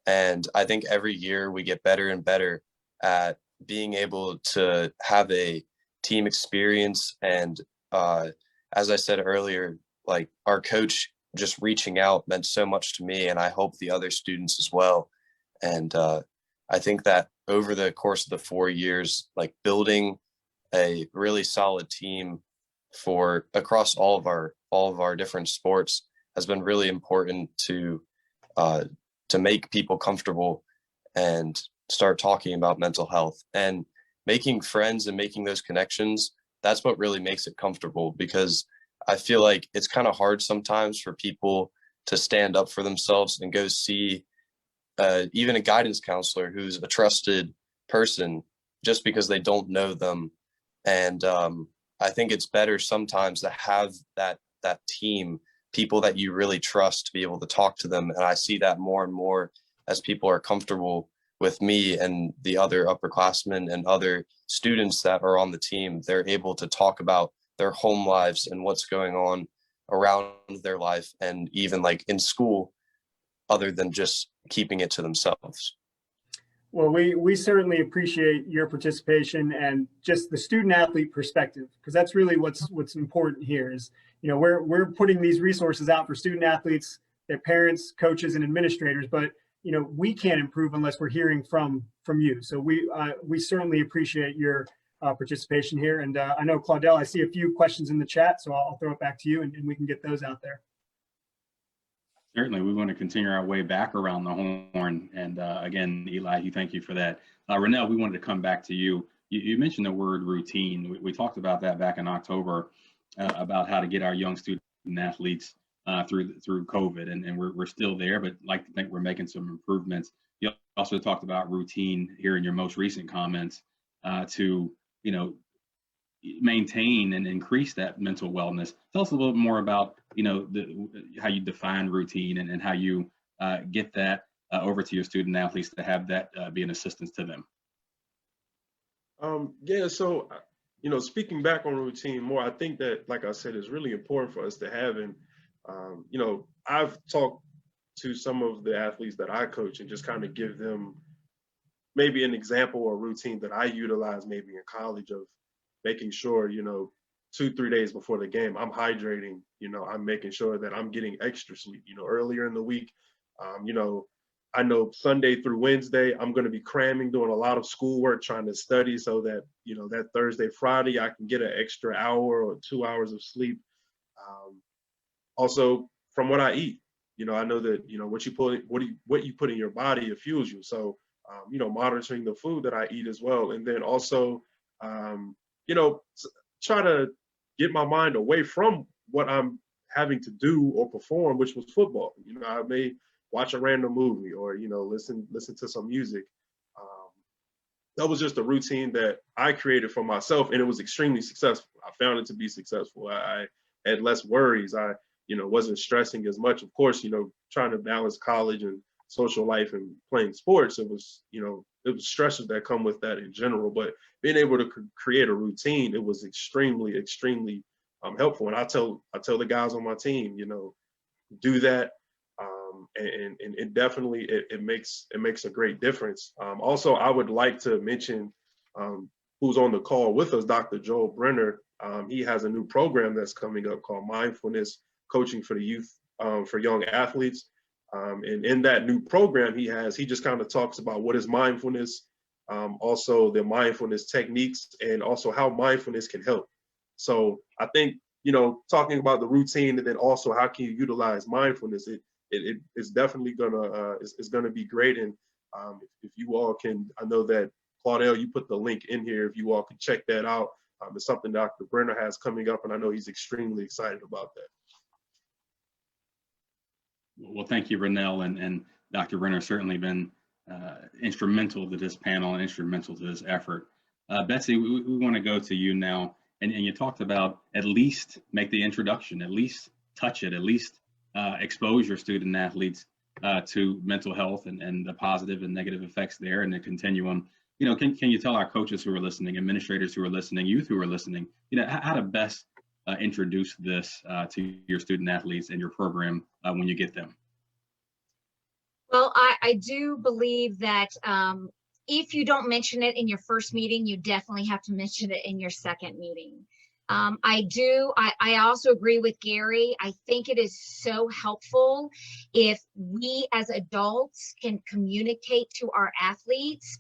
and I think every year we get better and better at being able to have a team experience. And as I said earlier, our coach just reaching out meant so much to me, and I hope the other students as well. And I think that over the course of the 4 years, building a really solid team for across all of our different sports has been really important to make people comfortable and start talking about mental health and making friends and making those connections. That's what really makes it comfortable, because I feel like it's kind of hard sometimes for people to stand up for themselves and go see even a guidance counselor who's a trusted person, just because they don't know them. And I think it's better sometimes to have that team, people that you really trust, to be able to talk to them. And I see that more and more as people are comfortable with me and the other upperclassmen and other students that are on the team. They're able to talk about their home lives and what's going on around their life, and even in school, other than just keeping it to themselves. Well, we certainly appreciate your participation and just the student athlete perspective, because that's really what's important here is, we're putting these resources out for student athletes, their parents, coaches, and administrators, but we can't improve unless we're hearing from you. So we certainly appreciate your participation here. And I know, Claudel, I see a few questions in the chat, so I'll throw it back to you and we can get those out there. Certainly, we want to continue our way back around the horn. And again, Eli, thank you for that. Rennell, we wanted to come back to you. You mentioned the word routine. We talked about that back in October about how to get our young student athletes through COVID, and we're still there, but like to think we're making some improvements. You also talked about routine here in your most recent comments to maintain and increase that mental wellness. Tell us a little bit more about how you define routine and how you get that over to your student athletes to have that be an assistance to them. Yeah, so speaking back on routine more, I think that, like I said, it's really important for us to have. And I've talked to some of the athletes that I coach and just kind of give them maybe an example or routine that I utilize maybe in college of making sure, 2-3 days before the game, I'm hydrating, I'm making sure that I'm getting extra sleep, earlier in the week. I know Sunday through Wednesday, I'm going to be cramming, doing a lot of schoolwork, trying to study so that, that Thursday, Friday, I can get an extra hour or 2 hours of sleep. Also from what I eat, I know that, what you put in your body, it fuels you. So, monitoring the food that I eat as well. And then also, try to get my mind away from what I'm having to do or perform, which was football. I may watch a random movie or, listen to some music. That was just a routine that I created for myself, and it was extremely successful. I found it to be successful. I had less worries. I, wasn't stressing as much. Of course, trying to balance college and social life and playing sports, it was stresses that come with that in general, but being able to create a routine, it was extremely, extremely helpful. And I tell the guys on my team, do that. And it definitely, it makes a great difference. Also, I would like to mention who's on the call with us, Dr. Joel Brenner. He has a new program that's coming up called Mindfulness Coaching for the Youth, for young athletes. And in that new program he just kind of talks about what is mindfulness, also the mindfulness techniques, and also how mindfulness can help. So I think, talking about the routine and then also how can you utilize mindfulness, it's definitely gonna be great. And if you all can, I know that Claudel, you put the link in here, if you all can check that out. It's something Dr. Brenner has coming up, and I know he's extremely excited about that. Well, thank you, Rennell, and Dr. Brenner certainly been instrumental to this panel and instrumental to this effort. Betsy, we want to go to you now, and you talked about at least make the introduction, at least touch it, at least expose your student athletes to mental health and the positive and negative effects there and the continuum. Can you tell our coaches who are listening, administrators who are listening, youth who are listening, how to best introduce this to your student athletes and your program when you get them? Well, I do believe that if you don't mention it in your first meeting, you definitely have to mention it in your second meeting. I also agree with Gary. I think it is so helpful if we as adults can communicate to our athletes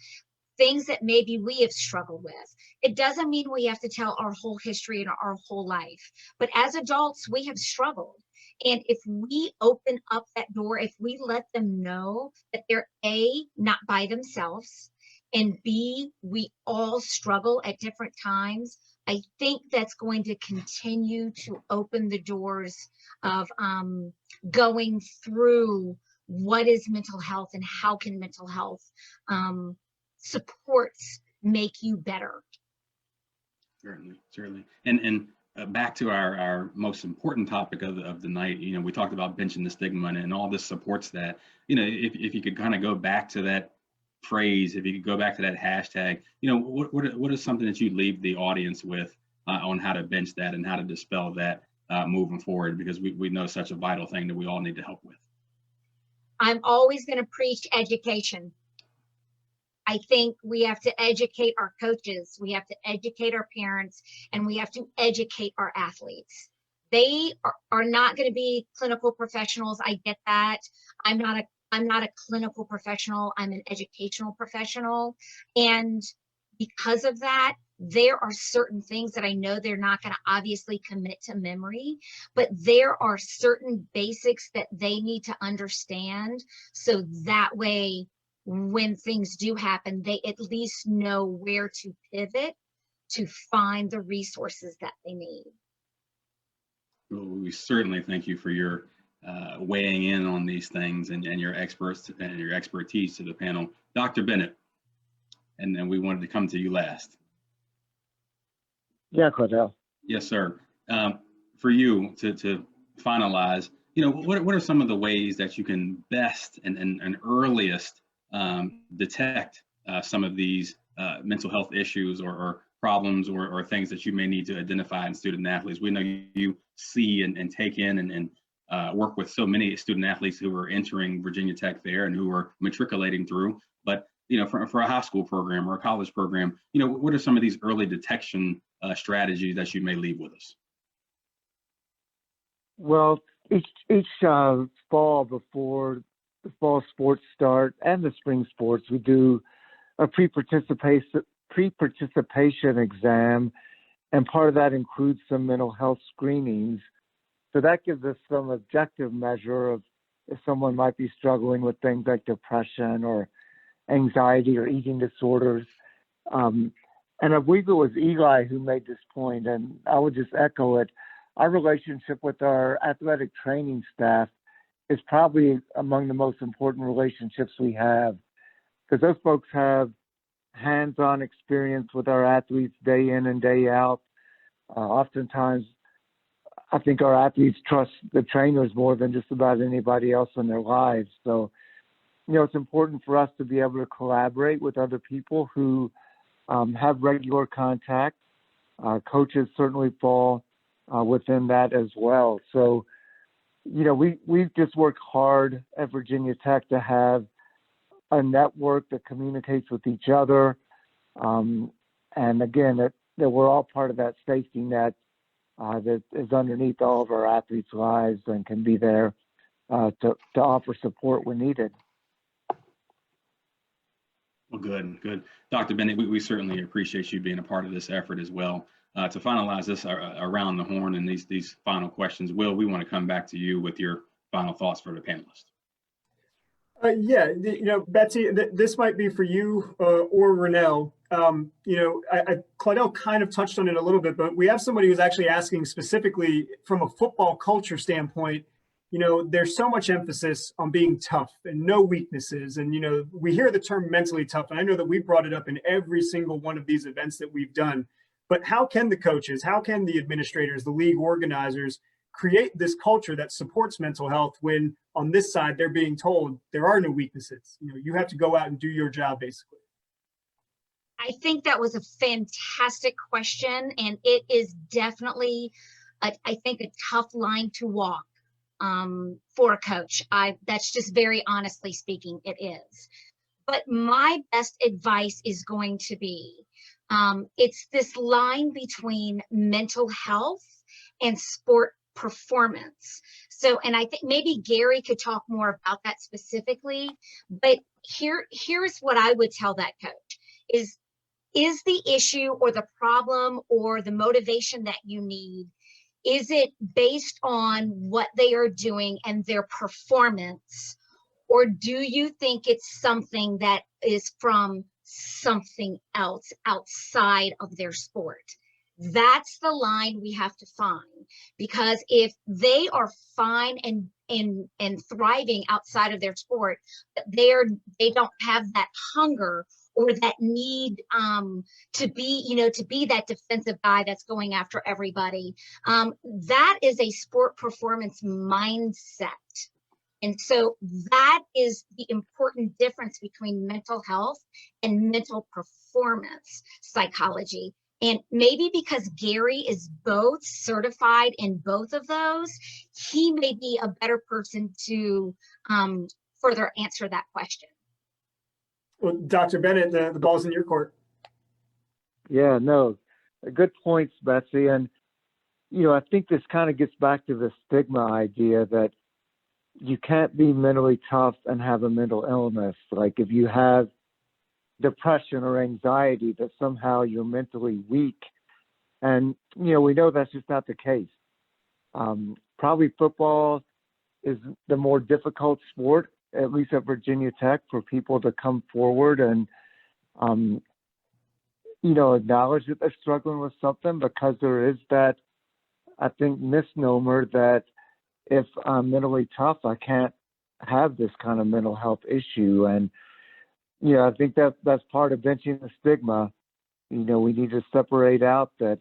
things that maybe we have struggled with. It doesn't mean we have to tell our whole history and our whole life, but as adults, we have struggled. And if we open up that door, if we let them know that they're A, not by themselves, and B, we all struggle at different times, I think that's going to continue to open the doors of going through what is mental health and how can mental health supports make you better. Certainly. And back to our most important topic of the night, we talked about benching the stigma, and all this supports that. If you could kind of go back to that phrase, if you could go back to that hashtag, what is something that you leave the audience with on how to bench that and how to dispel that moving forward, because we know such a vital thing that we all need to help with. I'm always going to preach education. I think we have to educate our coaches, we have to educate our parents, and we have to educate our athletes. They are not going to be clinical professionals. I get that. I'm not a clinical professional. I'm an educational professional. And because of that, there are certain things that I know they're not going to obviously commit to memory, but there are certain basics that they need to understand. So that way, when things do happen, they at least know where to pivot to find the resources that they need. Well, we certainly thank you for your weighing in on these things and your experts and your expertise to the panel. Dr. Bennett, and then we wanted to come to you last. Yeah, Cordell. Yes, sir. For you to finalize, what are some of the ways that you can best and earliest detect some of these mental health issues or problems or things that you may need to identify in student athletes? We know you see and take in and work with so many student athletes who are entering Virginia Tech there and who are matriculating through. But for a high school program or a college program, what are some of these early detection strategies that you may leave with us? Well, each fall before the fall sports start and the spring sports, we do a pre-participation exam, and part of that includes some mental health screenings. So that gives us some objective measure of if someone might be struggling with things like depression or anxiety or eating disorders. And I believe it was Eli who made this point, and I would just echo it. Our relationship with our athletic training staff is probably among the most important relationships we have, because those folks have hands-on experience with our athletes day in and day out. Oftentimes, I think our athletes trust the trainers more than just about anybody else in their lives. So, it's important for us to be able to collaborate with other people who have regular contact. Coaches certainly fall within that as well. So, we've just worked hard at Virginia Tech to have a network that communicates with each other. And again, that we're all part of that safety net that is underneath all of our athletes' lives and can be there to offer support when needed. Well, good. Dr. Bennett, we certainly appreciate you being a part of this effort as well. To finalize this around the horn and these final questions, Will, we want to come back to you with your final thoughts for the panelists. Betsy, this might be for you or Rennell. Claudel kind of touched on it a little bit, but we have somebody who's actually asking specifically from a football culture standpoint. There's so much emphasis on being tough and no weaknesses. And, we hear the term mentally tough. And I know that we brought it up in every single one of these events that we've done. But how can the coaches, how can the administrators, the league organizers create this culture that supports mental health when on this side they're being told there are no weaknesses? You have to go out and do your job, basically. I think that was a fantastic question, and it is definitely, I think, a tough line to walk for a coach. That's just very honestly speaking, it is. But my best advice is going to be, it's this line between mental health and sport performance. So, and I think maybe Gary could talk more about that specifically, but here's what I would tell that coach is the issue or the problem or the motivation that you need, is it based on what they are doing and their performance, or do you think it's something that is from something else outside of their sport? That's the line we have to find, because if they are fine and thriving outside of their sport, they don't have that hunger or that need to be that defensive guy that's going after everybody. That is a sport performance mindset. And so that is the important difference between mental health and mental performance psychology. And maybe because Gary is both certified in both of those, he may be a better person to further answer that question. Well, Dr. Bennett, the ball's in your court. Yeah, no, good points, Betsy. And, I think this kind of gets back to the stigma idea that you can't be mentally tough and have a mental illness. Like if you have depression or anxiety, that somehow you're mentally weak. And, we know that's just not the case. Probably football is the more difficult sport, at least at Virginia Tech, for people to come forward and, acknowledge that they're struggling with something, because there is that, I think, misnomer that if I'm mentally tough, I can't have this kind of mental health issue. And, I think that's part of benching the stigma. We need to separate out that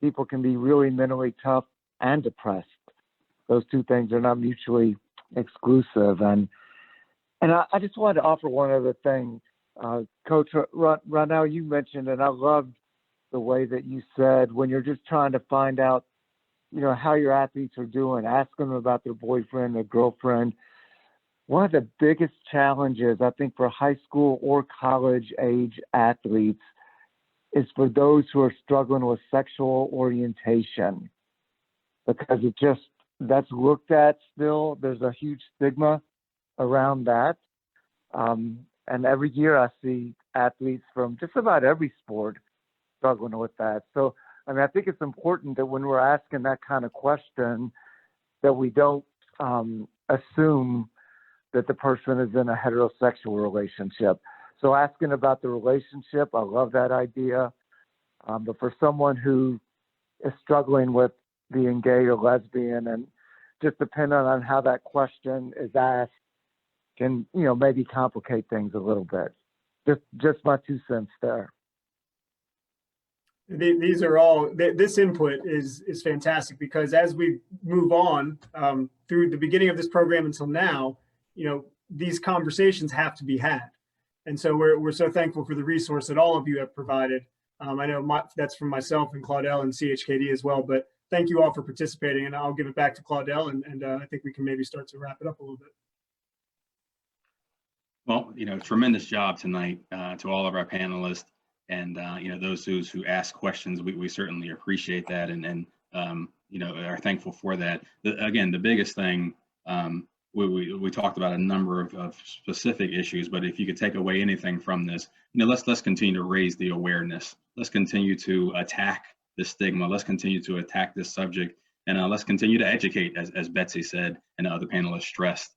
people can be really mentally tough and depressed. Those two things are not mutually exclusive. And I just wanted to offer one other thing. Coach Rennell, you mentioned, and I loved the way that you said, when you're just trying to find out, how your athletes are doing, ask them about their boyfriend, their girlfriend. One of the biggest challenges, I think, for high school or college age athletes is for those who are struggling with sexual orientation, because that's looked at still. There's a huge stigma around that. And every year I see athletes from just about every sport struggling with that. So, I think it's important that when we're asking that kind of question, that we don't assume that the person is in a heterosexual relationship. So asking about the relationship, I love that idea. But for someone who is struggling with being gay or lesbian, and just depending on how that question is asked, can, maybe complicate things a little bit. Just my 2 cents there. These are all, this input is fantastic, because as we move on through the beginning of this program until now, these conversations have to be had. And so we're so thankful for the resource that all of you have provided. I know that's from myself and Claudel and CHKD as well, but thank you all for participating, and I'll give it back to Claudel, and I think we can maybe start to wrap it up a little bit. Well, tremendous job tonight to all of our panelists. And those who ask questions, we certainly appreciate that, and are thankful for that. Again, the biggest thing, we talked about a number of specific issues, but if you could take away anything from this, let's continue to raise the awareness. Let's continue to attack the stigma. Let's continue to attack this subject, and let's continue to educate, as Betsy said, and the other panelists stressed.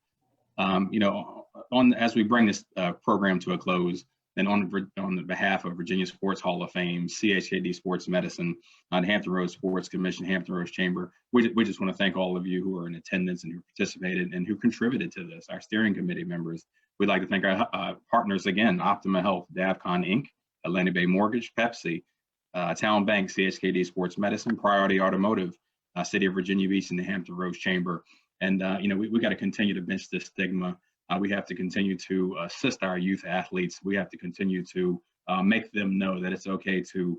As we bring this program to a close, and on behalf of Virginia Sports Hall of Fame, CHKD Sports Medicine, the Hampton Roads Sports Commission, Hampton Roads Chamber, we just want to thank all of you who are in attendance and who participated and who contributed to this, our steering committee members. We'd like to thank our partners again, Optima Health, Davcon Inc., Atlantic Bay Mortgage, Pepsi, Town Bank, CHKD Sports Medicine, Priority Automotive, City of Virginia Beach, and the Hampton Roads Chamber. And we got to continue to bench this stigma. We have to continue to assist our youth athletes. We have to continue to make them know that it's okay to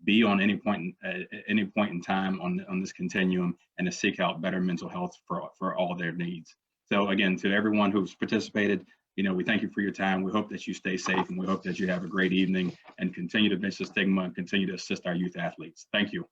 be on any point in time on this continuum, and to seek out better mental health for all their needs. So again, to everyone who's participated, we thank you for your time. We hope that you stay safe, and we hope that you have a great evening and continue to bench the stigma and continue to assist our youth athletes. Thank you.